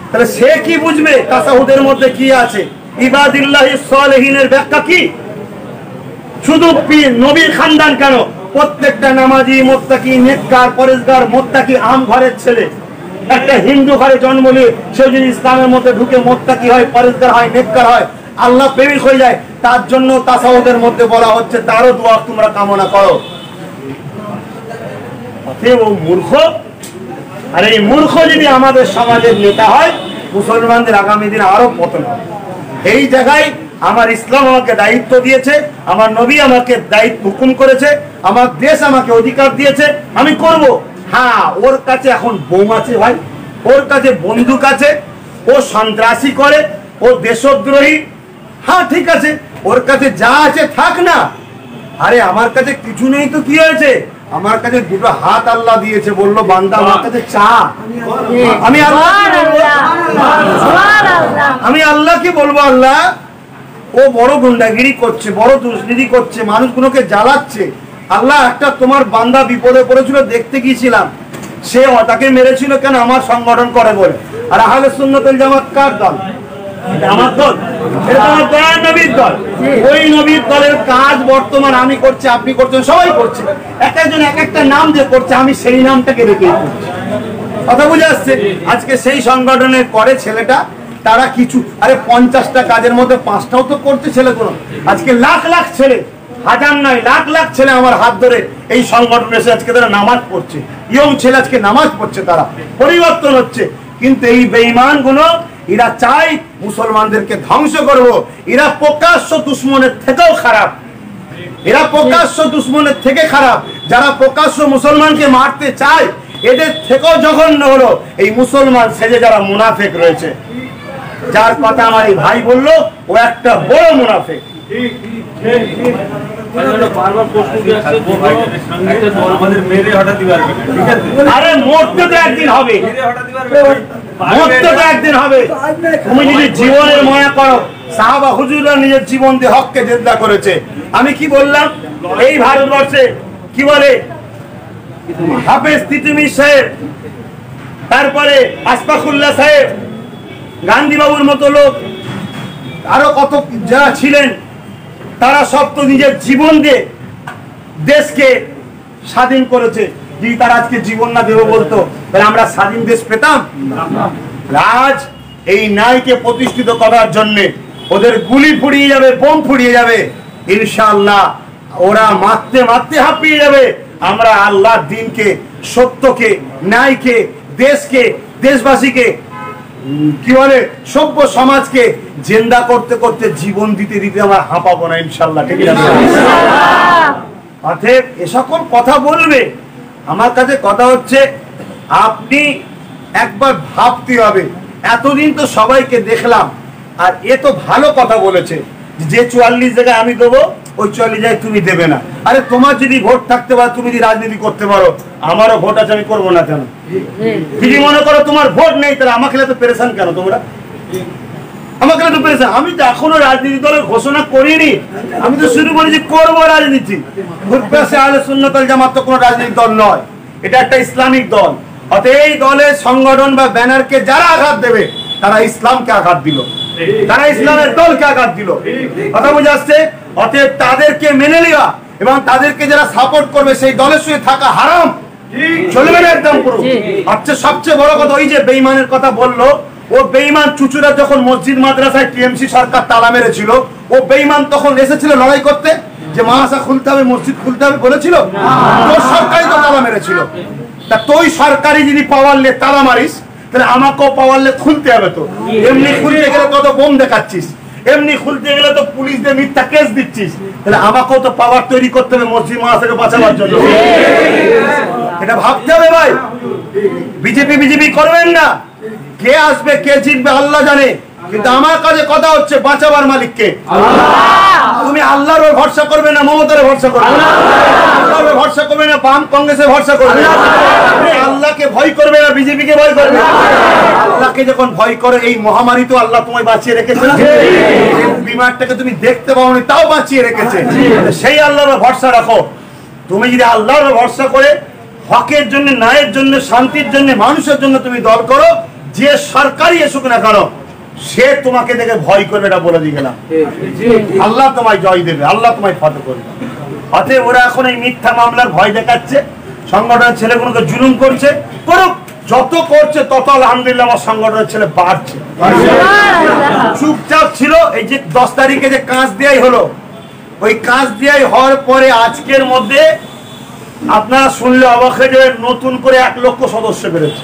তাহলে সে কি বুঝবে তাসাউদের মধ্যে কি আছে? ইবাদিল্লাহিস সালিহিনের ব্যাখ্যা কি? শুধু নবীর খানদান কেন, প্রত্যেকটা নামাজি, মুত্তাকি, নেককার, পরেজগার, মুত্তাকি আম ঘরের ছেলে একটা হিন্দু ঘরে জন্ম নিয়ে সে যদি ইসলামের মধ্যে ঢুকে মুত্তাকি হয়, পরেজগার হয়, নেককার হয়, আল্লাহ প্রেমিক হয়ে যায়, তার জন্য তাসাউদের মধ্যে বলা হচ্ছে তারও দোয়া তোমরা কামনা করো। অতএব ও মূর্খ। আর এই মূর্খ যদি আমাদের সমাজের নেতা হয়, মুসলমানদের আগামী দিনে আরো পতন হবে। এই জায়গায় আমার ইসলাম আমাকে দায়িত্ব দিয়েছে, আমার নবী আমাকে দায়িত্ব হুকুম করেছে, আমার দেশ আমাকে অধিকার দিয়েছে, আমি করব। হ্যাঁ, ওর কাছে এখন বোম আছে ভাই, ওর কাছে বন্দুক আছে, ও সন্ত্রাসী করে, ও দেশদ্রোহী, হ্যাঁ ঠিক আছে, ওর কাছে যা আছে থাক না। আরে আমার কাছে কিছু নেই তো কি হয়েছে? আমার কাছে দুটো হাত আল্লাহ দিয়েছে, বললো বান্দা আমার কাছে চা। আমি আল্লাহকে বলবো আল্লাহ ও বড় গুন্ডাগিরি করছে, বড় দুর্নীতি করছে, মানুষগুলোকে জ্বালাচ্ছে। আল্লাহ একটা তোমার বান্দা বিপদে পড়েছিল, দেখতে গিয়েছিলাম, সে তাকে মেরেছিল কেন? আমার সংগঠন করে বলে। আর আহলে সুন্নাত ওয়াল জামাত কার দল? আমার দল, এটা আমার দয়ার নবীর দল। ওই নবীর দলের কাজ বর্তমান আমি করছি, আপনি করছেন, সবাই করছে, এক একজন এক একটা নাম যে করছে, আমি সেই নামটাকে রেখেই করছি। কথা বুঝে আসছে? আজকে সেই সংগঠনের করে ছেলেটা, তারা কিছু, আরে 50টা কাজের মধ্যে 5টাও তো করতে ছেলেগুলো। আজকে লাখ লাখ ছেলে, হাজার নয় লাখ লাখ ছেলে আমার হাত ধরে এই সংগঠনে এসে আজকে তারা নামাজ পড়ছে, ইয়ং ছেলে আজকে নামাজ পড়ছে, তারা পরিবর্তন হচ্ছে। কিন্তু এই বেঈমান গুলো এরা চাই মুসলমানদেরকে ধ্বংস করব। এরা প্রকাশ্য দুশ্মনের থেকেও খারাপ, এরা প্রকাশ্য দুশ্মনের থেকে খারাপ। যারা প্রকাশ্য মুসলমানকে মারতে চায় এদের থেকেও জঘন্য হলো এই মুসলমান সেজে যারা মুনাফিক রয়েছে। যার কথা আমার এই ভাই বললো ও একটা বড় মুনাফিক। আরে মরতে তো একদিন হবে, মরতে তো একদিন হবে। তুমি যদি জীবনের ময়া করো, সাহাবা হুজুররা নিজের জীবন দিয়ে হককে জিন্দা করেছে। আমি কি বললাম? এই ভারতবর্ষে কি বলে হাফেজ তিতুমির সাহেব, তারপরে আশফাকুল্লাহ সাহেব, গান্ধী বাবুর মতো লোক, আরো কত যারা ছিলেন, তারা সব তো নিজের জীবন দিয়ে দেশকে স্বাধীন করেছে। যদি তারা আজকে জীবন না দেব বলতো তাহলে আমরা স্বাধীন দেশ পেতাম? আজ এই ন্যায়কে প্রতিষ্ঠিত করার জন্য ওদের গুলি ফুরিয়ে যাবে, বোম ফুরিয়ে যাবে, ইনশাআল্লাহ ওরা মারতে মারতে হাঁপিয়ে যাবে। আমরা আল্লাহর দিনকে, সত্যকে, ন্যায়কে, দেশকে, দেশবাসীকে, কি বলে সভ্য সমাজকে জিন্দা করতে করতে, জীবন দিতে দিতে আমরা হাঁপাবো না ইনশাআল্লাহ। ঠিক আছে? অতএব এ সকল কথা বলবে, আমার কাছে কথা হচ্ছে আপনি একবার ভাবতে হবে। এতদিন তো সবাইকে দেখলাম, আর এ তো ভালো কথা বলেছে যে 44 জায়গায় আমি দেবো, ওই 44 জায়গায় তুমি দেবে না। আরে তোমার যদি ভোট থাকতে পারো, তুমি যদি রাজনীতি করতে পারো, আমারও ভোট আছে, আমি করবো না কেন? যদি মনে করো তোমার ভোট নেই, তাহলে আমাকে তো পেরেশান কেন তোমরা? আমাকে তো পেরেশান। আমি তো এখনো রাজনীতি দলের ঘোষণা করিনি, আমি তো শুরু করেছি করবো রাজনীতি। আহলে সুন্নাত ওয়াল জামাত তো কোনো রাজনৈতিক দল নয়, এটা একটা ইসলামিক দল। অতএব এই দলের সংগঠন বা ব্যানারকে যারা আঘাত দেবে, তারা ইসলামকে আঘাত দিল, তারা ইসলামের দলকে আঘাত দিল। কথা বুঝে আসছে? অতএব তাদেরকে মেনে নেওয়া এবং তাদেরকে যারা সাপোর্ট করবে সেই দলের সঙ্গে থাকা হারাম, চলবে না একদম পুরো। আচ্ছা, সবচেয়ে বড় কথা, ওই যে বেঈমানের কথা বললো, ও বেঈমান চুচুরা যখন মসজিদ মাদ্রাসায় টিএমসি সরকার তালা মেরেছিল, ও বেঈমান তখন এসেছিল লড়াই করতে যে মাদ্রাসা খুলতে হবে, মসজিদ খুলতে হবে বলেছিল? তোর সরকারই তো তালা মেরেছিল। তা তুই সরকারি যদি পাওয়ারলে তালা মারিস, তাহলে আমাকেও পাওয়ারলে খুলতে হবে। তো এমনি খুলতে গেলে কত বোম দেখাচ্ছিস, এমনি খুলতে গেলে তো পুলিশদের মিথ্যা কেস দিচ্ছিস, তাহলে আমাকেও তো পাওয়ার তৈরি করতে হবে মসজিদ মাদ্রাসাকে বাঁচাবার জন্য। এটা ভাবতে হবে ভাই। বিজেপি করবেন না, কে আসবে কে জিতবে আল্লাহ জানে, কিন্তু আমার কাছে কথা হচ্ছে বাঁচাবার মালিককে। তুমি আল্লাহর উপর ভরসা করবে না মমতার ভরসা করবে, আল্লাহর উপর ভরসা করবে না বাম কংগ্রেসের ভরসা করবে, আল্লাহকে ভয় করবে না বিজেপিকে ভয় করবে। আল্লাহকে যখন ভয় করে, এই মহামারী তো আল্লাহ তোমায় বাঁচিয়ে রেখেছে, বিমারটাকে তুমি দেখতে পাওনি তাও বাঁচিয়ে রেখেছে। সেই আল্লাহর উপর ভরসা রাখো। তুমি যদি আল্লাহর উপর ভরসা করে হকের জন্য, ন্যায়ের জন্য, শান্তির জন্য, মানুষের জন্য তুমি দল করো, যে সরকারই এসুক না কেন সে তোমাকে দেখে ভয় করবে, এটা বলে দিয়ে গেলাম। আল্লাহ তোমায় জয় দেবে, আল্লাহ তোমায় ফতে করবে। অতএব ওরা এখন এই মিথ্যা মামলার ভয় দেখাচ্ছে, সংগঠনের ছেলেগুলোকে জুলুম করছে, করুক, যত করছে তত আলহামদুলিল্লাহ আমার সংগঠনের ছেলে বাড়ছে। চুপচাপ ছিল, এই যে 10 তারিখে যে কাজ দেয়াই হলো, ওই কাজ দেয়াই হওয়ার পরে আজকের মধ্যে আপনারা শুনলে অবাক হয়ে যাবেন, নতুন করে 1 লক্ষ সদস্য বেড়েছে।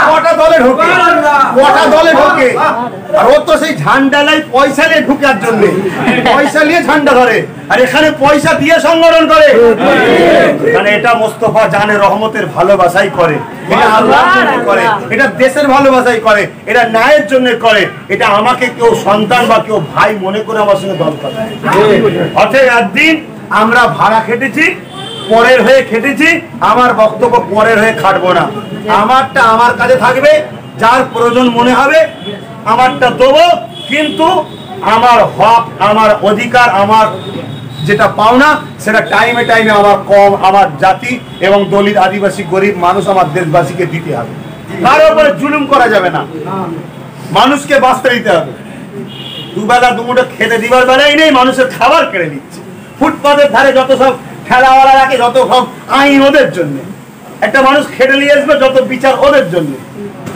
কটা দলে ঢোকে, কটা দলে ঢোকে, আর ও তো সেই ঝান্ডা লাই পয়সা নিয়ে ঢুকার জন্য, পয়সা নিয়ে ঝান্ডা ধরে, আর এখানে পয়সা দিয়ে সংগঠন করে। মানে এটা মোস্তফা জানে রহমতের ভালোবাসাই করে, এটা আল্লাহর জন্য করে, এটা দেশের ভালোবাসাই করে, এটা ন্যায়ের জন্য করে, এটা আমাকে কেউ সন্তান বা কেউ ভাই মনে করে আমার সঙ্গে দল করে। অতএব একদিন আমরা ভাড়া খেটেছি, পরের হয়ে খেটেছি, আমার বক্তব্য পরের হয়ে খাটবো না। আমারটা আমার কাছে থাকবে, যার প্রয়োজন মনে হবে আমারটা দেবো, কিন্তু আমার হক, আমার অধিকার, আমার যেটা পাওনা সেটা টাইমে টাইমে আমার কম, আমার জাতি এবং দলিত, আদিবাসী, গরিব মানুষ, আমার দেশবাসীকে দিতে হবে। তার উপরে জুলুম করা যাবে না, মানুষকে বাঁচতে দিতে হবে। দুবেলা দুমুঠো খেতে দিবার বেলায় নেই, মানুষের খাবার কেড়ে নিচ্ছে। ফুটপাতের ধারে যত সব ঠেলাওয়ালা রাখে, যত সব আইন ওদের জন্য, একটা মানুষ খেটে নিয়ে আসবে, যত বিচার ওদের জন্য।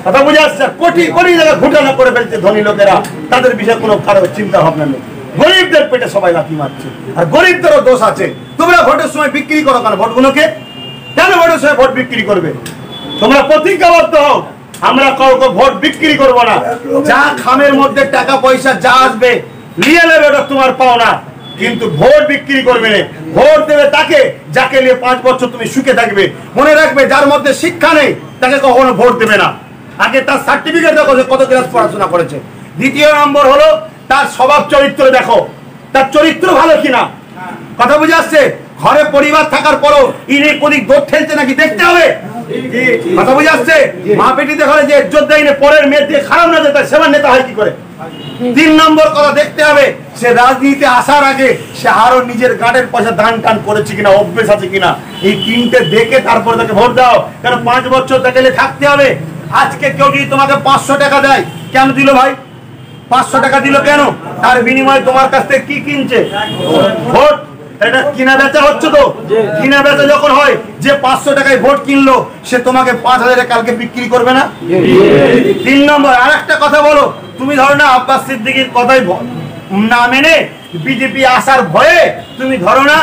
কথা বুঝে আসছে? কোটি কোটি জায়গা ঘুটানো করে ফেলছে ধনী লোকেরা, তাদের বিষয়ে কোনো কারো চিন্তা ভাবনা নেই। গরিবদের পেটে সবাই লাথি মারছে, আর গরিবদেরও দোষ আছে। তোমরা ভোটের সময় বিক্রি করো কেন ভোটগুলোকে? কেন ভোটের সময় ভোট বিক্রি করবে? তোমরা প্রতিজ্ঞাবদ্ধ হও, আমরা কাউকে ভোট বিক্রি করবো না। যা খামের মধ্যে টাকা পয়সা যা আসবে নিয়ে নেবে, ওটা তোমার পাওনা, কিন্তু ভোট বিক্রি করবে না। ভোট দেবে তাকে যাকে নিয়ে 5 বছর তুমি সুখে থাকবে। মনে রাখবে, যার মধ্যে শিক্ষা নেই তাকে কখনো ভোট দেবে না। আগে তার সার্টিফিকেট দেখো যে কত ক্লাস পড়াশোনা করেছে। দ্বিতীয় নম্বর হলো তার স্বভাব চরিত্র দেখো, তার চরিত্র ভালো কিনা। কথা বুঝে আসছে? ঘরে পরিবার থাকার পরও ইনি কোদিক দৌড় ঠেলছে নাকি দেখতে হবে। কথা বুঝে আসছে? মা পেটিতে ঘরে যে ইজ্জত দেয় না, পরের মেয়ে দিয়ে খারাপ না যেতে, সেবার নেতা হয় কি করে? 3 নম্বর কথা দেখতে হবে, সে রাজনীতিতে আসার আগে সে আরো নিজের গাড়ের পয়সা দান টান করেছে কিনা, অভ্যেস আছে কিনা। এই 3টে দেখে তারপরে তাকে ভোট দাও, কারণ 5 বছর তাকে থাকতে হবে। আজকে কেউ যদি তোমাকে 500 টাকা দেয়, কেন দিল ভাই? 500 টাকা দিল কেন? তার বিনিময়ে তোমার কাছ থেকে কি কিনছে? ভোট। এটা কিনা বেচা হচ্ছে তো, কিনা বেচা যখন হয় যে 500 টাকায় ভোট কিনলো সে তোমাকে 5000 কালকে বিক্রি করবে না? 3 নম্বর আরেকটা কথা বলো, তুমি ধরো না আব্বাস সিদ্দিকীর কথাই না মেনে বিজেপি আসার ভয়ে তুমি ধরো না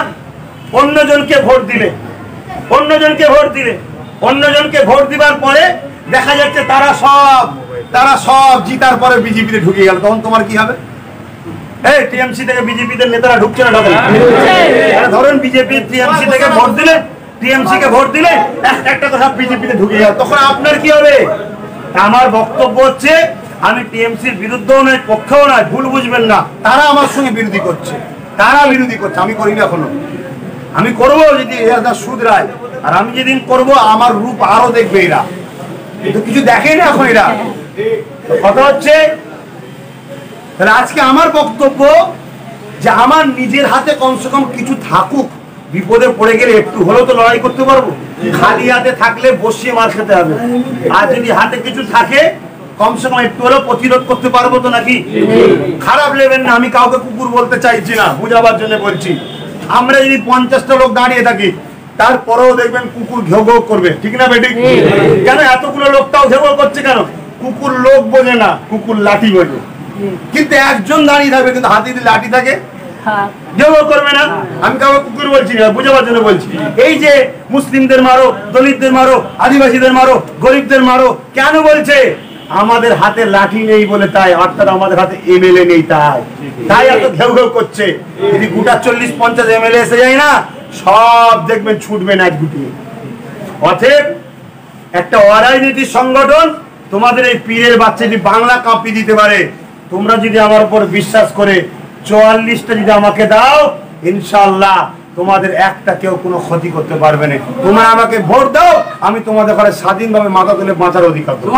অন্যজনকে ভোট দিলে, অন্যজনকে ভোট দিবার পরে দেখা যাচ্ছে তারা সব জিতার পরে বিজেপিতে ঢুকে গেল, তখন তোমার কি হবে? এই টিএমসি থেকে বিজেপিতে নেতারা ঢুকছে না ঢোকে? ধরেন বিজেপি টিএমসি থেকে ভোট দিলে, টিএমসি কে ভোট দিলে একটা কথা বিজেপিতে ঢুকে গেল, তখন আপনার কি হবে? আমার বক্তব্য হচ্ছে আমি টিএমসির বিরুদ্ধেও নয় পক্ষেও নয়, ভুল বুঝবেন না, তারা আমার সঙ্গে বিরোধী করছে, আমি করিনি এখনো, আমি করবো যদি এরা শুধরায়, আর আমি যেদিন করব আমার রূপ আরো দেখবে এরা, কিন্তু কিছু দেখেই না এখন এরা। কথা হচ্ছে তাহলে আজকে আমার বক্তব্য যে আমার নিজের হাতে কমসে কম কিছু থাকুক, বিপদে পড়ে গেলে একটু হলেও তো লড়াই করতে পারবো। খালি হাতে থাকলে বসিয়ে মার খেতে হবে, আর যদি হাতে কিছু থাকে কমসে কম একটু হলেও প্রতিরোধ করতে পারবো তো নাকি? খারাপ নেবেন না, আমি কাউকে কুকুর বলতে চাইছি না, বুঝাবার জন্য বলছি। আমরা যদি 50টা লোক দাঁড়িয়ে থাকি তারপরেও দেখবেন কুকুর ঘেউ ঘেউ করবে, ঠিক না বেটি? কেন এতগুলো লোকটাও ঘেউ ঘেউ করছে কেন? কুকুর লোক বোঝে না, কুকুর লাঠি বোঝে। কিন্তু একজন দাঁড়িয়ে থাকবে, কিন্তু হাতে যদি লাঠি থাকে ঘেউ ঘেউ করবে না। আমি কাউকে কুকুর বলছি না, বুঝাবার জন্য বলছি। এই যে মুসলিমদের মারো, দলিতদের মারো, আদিবাসীদের মারো, গরিবদের মারো, কেন বলছে? আমাদের হাতে লাঠি নেই বলে, তাই অর্থাৎ আমাদের হাতে এমএলএ নেই, তাই এত ঘেউ ঘেউ করছে। যদি গোটা 40-50 এমএলএ এসে যায় না, সব দেখবেন ছুটবেন এক গুটিয়ে। অতএব একটা অরাজনৈতিক সংগঠন তোমাদের এই পীরের বাচ্চা যদি বাংলা কাঁপিয়ে দিতে পারে, তোমরা যদি আমার উপর বিশ্বাস করে 44টা যদি আমাকে দাও, ইনশাআল্লাহ তোমাদের একটা কেউ কোনো ক্ষতি করতে পারবে না। তোমরা আমাকে ভোট দাও, আমি তোমাদের ঘরে স্বাধীনভাবে মাথা তুলে বাঁচার অধিকার দেবো।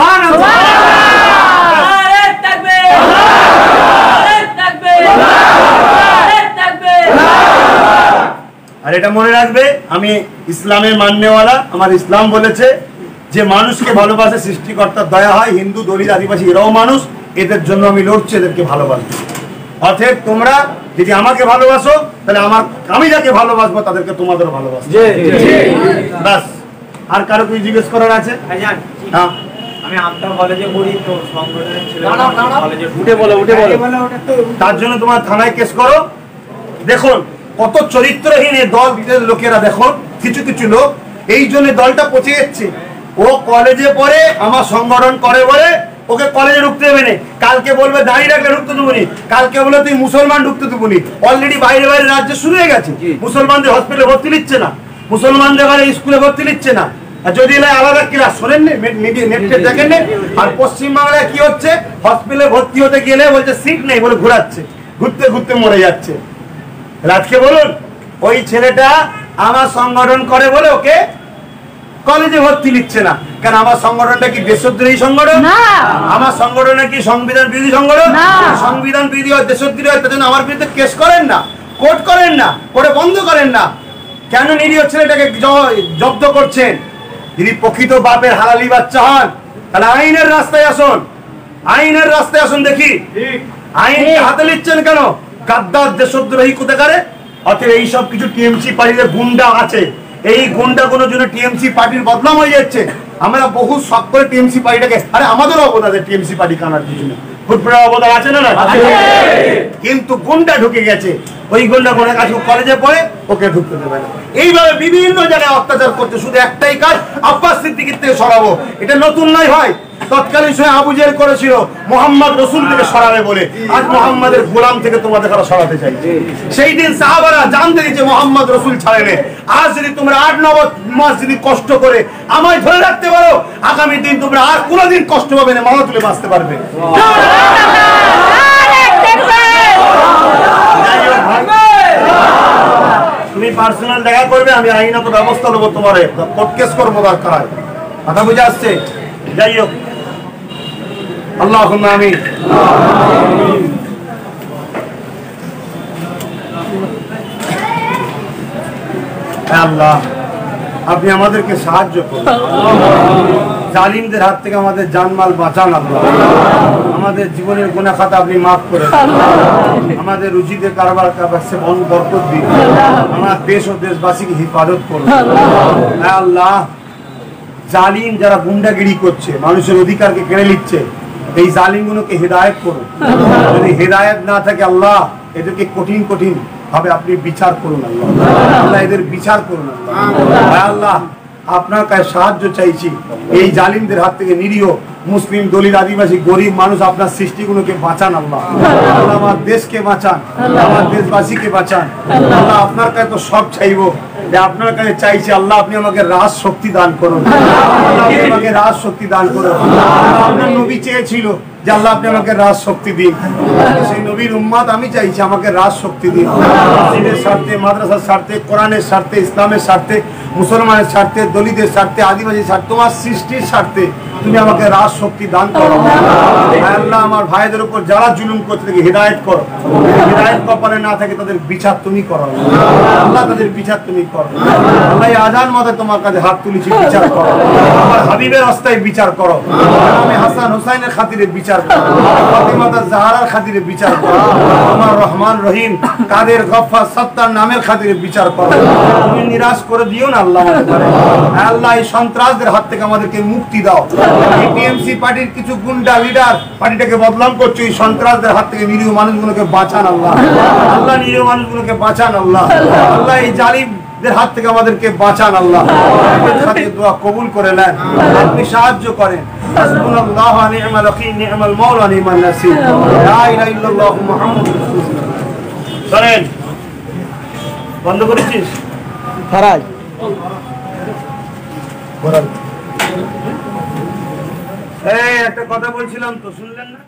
আর এটা মনে রাখবে, আমি ইসলামের মান্যওয়ালা, আমার ইসলাম বলেছে যে মানুষকে ভালোবাসে সৃষ্টিকর্তার দয়া হয়, হিন্দু, দলিত, আদিবাসী এরাও মানুষ, এদের জন্য আমি লড়ছি, এদেরকে ভালোবাসবো। অতএব তোমরা যদি আমাকে ভালোবাসো, তাহলে আমি যাকে ভালোবাসবো তাদেরকে তোমাদেরও ভালোবাসবো। ব্যাস, আর কারো কিছু জিজ্ঞেস করার আছে? হ্যাঁ, আমি আমতা কলেজে পড়ি, তো সংগঠনের ছিল কলেজে উঠে বলো। তার জন্য তোমার থানায় কেস করো। দেখুন কত চরিত্রহীন এই দল লোকেরা, দেখুন কিছু লোক এই জন্য দলটা পচে যাচ্ছে। ও কলেজে পড়ে, আমার সংগঠন করে বলে ওকে কলেজে ঢুকতে দেবে না, কালকে বলবে দাঁড়িয়ে রাখলে ঢুকতে দেবো নি, কালকে বলে তুই মুসলমান ঢুকতে দেবো নি। অলরেডি বাইরে রাজ্য শুরু হয়ে গেছে, মুসলমানদের হসপিটালে ভর্তি নিচ্ছে না, মুসলমানদের ঘরে স্কুলে ভর্তি নিচ্ছে না। আর যদি আলাদা ক্লাস শোনেন নেটে দেখেন, আর পশ্চিমবাংলায় কি হচ্ছে, হসপিটালে ভর্তি হতে গেলে বলছে সিট নেই বলে ঘুরাচ্ছে, ঘুরতে মরে যাচ্ছে। আজকে বলুন ওই ছেলেটা আমার সংগঠন করে বলে ওকে কলেজে ভর্তি নিচ্ছে না কেন? আমার সংগঠনটা কি দেশদ্রোহী সংগঠন? আমার সংগঠনে কি সংবিধান বিরোধী সংগঠন? সংবিধান বিরোধী হয়, দেশদ্রোহী হয়, তার জন্য আমার বিরুদ্ধে কেস করেন না, কোর্ট করেন না, কোর্টে বন্ধ করেন না। কেন নিরীহ ছেলেটাকে জব্দ করছেন? যদি প্রকৃত বাপের হালালি বাচ্চা হন, তাহলে আইনের রাস্তায় আসুন, আইনের রাস্তায় আসুন। দেখি আইন হাতে নিচ্ছেন কেন? গাদ্দার, দেশদ্রোহী কোথাকারে। অতএব এইসব কিছু টিএমসি পার্টিতে গুন্ডা আছে, এই গুন্ডাগুলোর জন্য টিএমসি পার্টির বদনাম হয়ে যাচ্ছে। আমরা বহু শখ করে টিএমসি পার্টিটাকে, আরে আমাদেরও অবদান আছে টিএমসি পার্টি কানার পিছনে, ফুটবলের অবদান আছে না? কিন্তু গুন্ডা ঢুকে গেছে, ওই গুন্ডা কোনো কাজ কলেজে পড়ে ওকে ঢুকতে দেবে না। এইভাবে বিভিন্ন জায়গায় অত্যাচার করতে, শুধু একটাই কাজ, আব্বাস সিদ্দিকীর থেকে সরাবো। এটা নতুন নয় ভাই, তৎকালীন সময় আবু জেহেল করেছিল মোহাম্মদ রসুল থেকে সরাবে বলে, আজ মোহাম্মদের গোলাম থেকে তোমাদের কারা সরাতে চাই। সেই দিন সাহাবারা জানতে দিয়েছে মোহাম্মদ রসুল ছাড়েনে। আজ যদি তোমরা 8-9 মাস যদি কষ্ট করে আমায় ধরে রাখতে পারো, আগামী দিন তোমরা আর কোনোদিন কষ্ট পাবে না, মাথা তুলে বাঁচতে পারবে। তুমি পার্সোনাল দেখা করবে, আমি আইনত ব্যবস্থা নেবো, তোমার কোর্ট কেস করবো দরকার হয়। কথা বুঝে আসছে? যাই হোক, আল্লাহুম্মা আমিন। আল্লাহ আপনি আমাদেরকে সাহায্য করুন। জালিমদের হাত থেকে আমাদের জানমাল বাঁচান আল্লাহ। আমাদের জীবনের গুনাহ খাতা আপনি মাফ করে দেন। আমাদের রুজিতে কারবার কাছে বরকত দিন। আমার দেশ ও দেশবাসীকে হেফাজত করুন হ্যাঁ আল্লাহ। জালিম যারা গুন্ডাগিরি করছে, মানুষের অধিকারকে কেড়ে নিচ্ছে, এই জালিমগুলোকে হেদায়েত করুন। যদি হেদায়েত না থাকে আল্লাহ, এদেরকে কঠিন কঠিন ভাবে আপনি বিচার করুন আল্লাহ। আল্লাহ এদের বিচার করুন আল্লাহ। আল্লাহ আপনার কাছে সাহায্য চাইছি, এই জালিমদের হাত থেকে নিরীহ মুসলিম, দলিত, আদিবাসী, গরিব মানুষ আপনার সৃষ্টিগুলোকে বাঁচান আল্লাহ। আল্লাহ আমার দেশকে বাঁচান, আমার দেশবাসীকে বাঁচান আল্লাহ। আপনার কাছে তো সব চাইবো, যে আপনার কাছে চাইছি আল্লাহ আপনি আমাকে রাজ শক্তি দান করুন। আল্লাহ আপনি আমাকে রাজ শক্তি দান করুন। আপনার নবী চেয়েছিল যে আল্লাহ আপনি আমাকে রাজ শক্তি দিন, সেই নবীর উম্মত আমি চাইছি আমাকে রাজ শক্তি দিন। মসজিদের স্বার্থে, মাদ্রাসার স্বার্থে, কোরআনের স্বার্থে, ইসলামের স্বার্থে, মুসলমানের স্বার্থে, দলিতের স্বার্থে, আদিবাসীর স্বার্থে, তোমার সৃষ্টির স্বার্থে তুমি আমাকে রাজ শক্তি দান করো আল্লাহ। আমার ভাইদের উপর যারা জুলুম করতে থাকে হিদায়াত করো, হিদায়াত কপালে না থাকে তাদের বিচার তুমি করো আল্লাহ, তাদের বিচার তুমি করো আল্লাহ। এই আজান মতে তোমার কাছে হাত তুলেছি, বিচার করো। আমার হাবিবের রাস্তায় বিচার করো, আমি হাসান হুসাইনের খাতিরে বিচার করো, ফাতিমা জাহরার খাতিরে বিচার করো। আমার রহমান রহিম কাদের গফফার সত্তার নামের খাতিরে বিচার করো। তুমি নিরাশ করে দিও না আল্লাহ। আল্লাহ এই সন্ত্রাসদের হাত থেকে আমাদেরকে মুক্তি দাও। টিএমসি পার্টির কিছু গুন্ডা লিডার পার্টিটাকে বদনাম করছে, এই সন্ত্রাসদের হাত থেকে নিরীহ মানুষগুলোকে বাঁচান আল্লাহ। আল্লাহ নিরীহ মানুষগুলোকে বাঁচান আল্লাহ। আল্লাহ এই জালিমদের হাত থেকে আমাদেরকে বাঁচান আল্লাহ। দোয়া কবুল করে নেন, আপনি সাহায্য করেন। হাসবুনাল্লাহু ওয়া নি'মাল ওয়াকিল, নি'মাল মাওলা ওয়া নি'মান নাসির। লা ইলাহা ইল্লাল্লাহু মুহাম্মাদুর রাসূলুল্লাহ। শোনেন, বন্ধ করেছিস ফারাজ এই একটা কথা বলছিলাম তো শুনলেন না?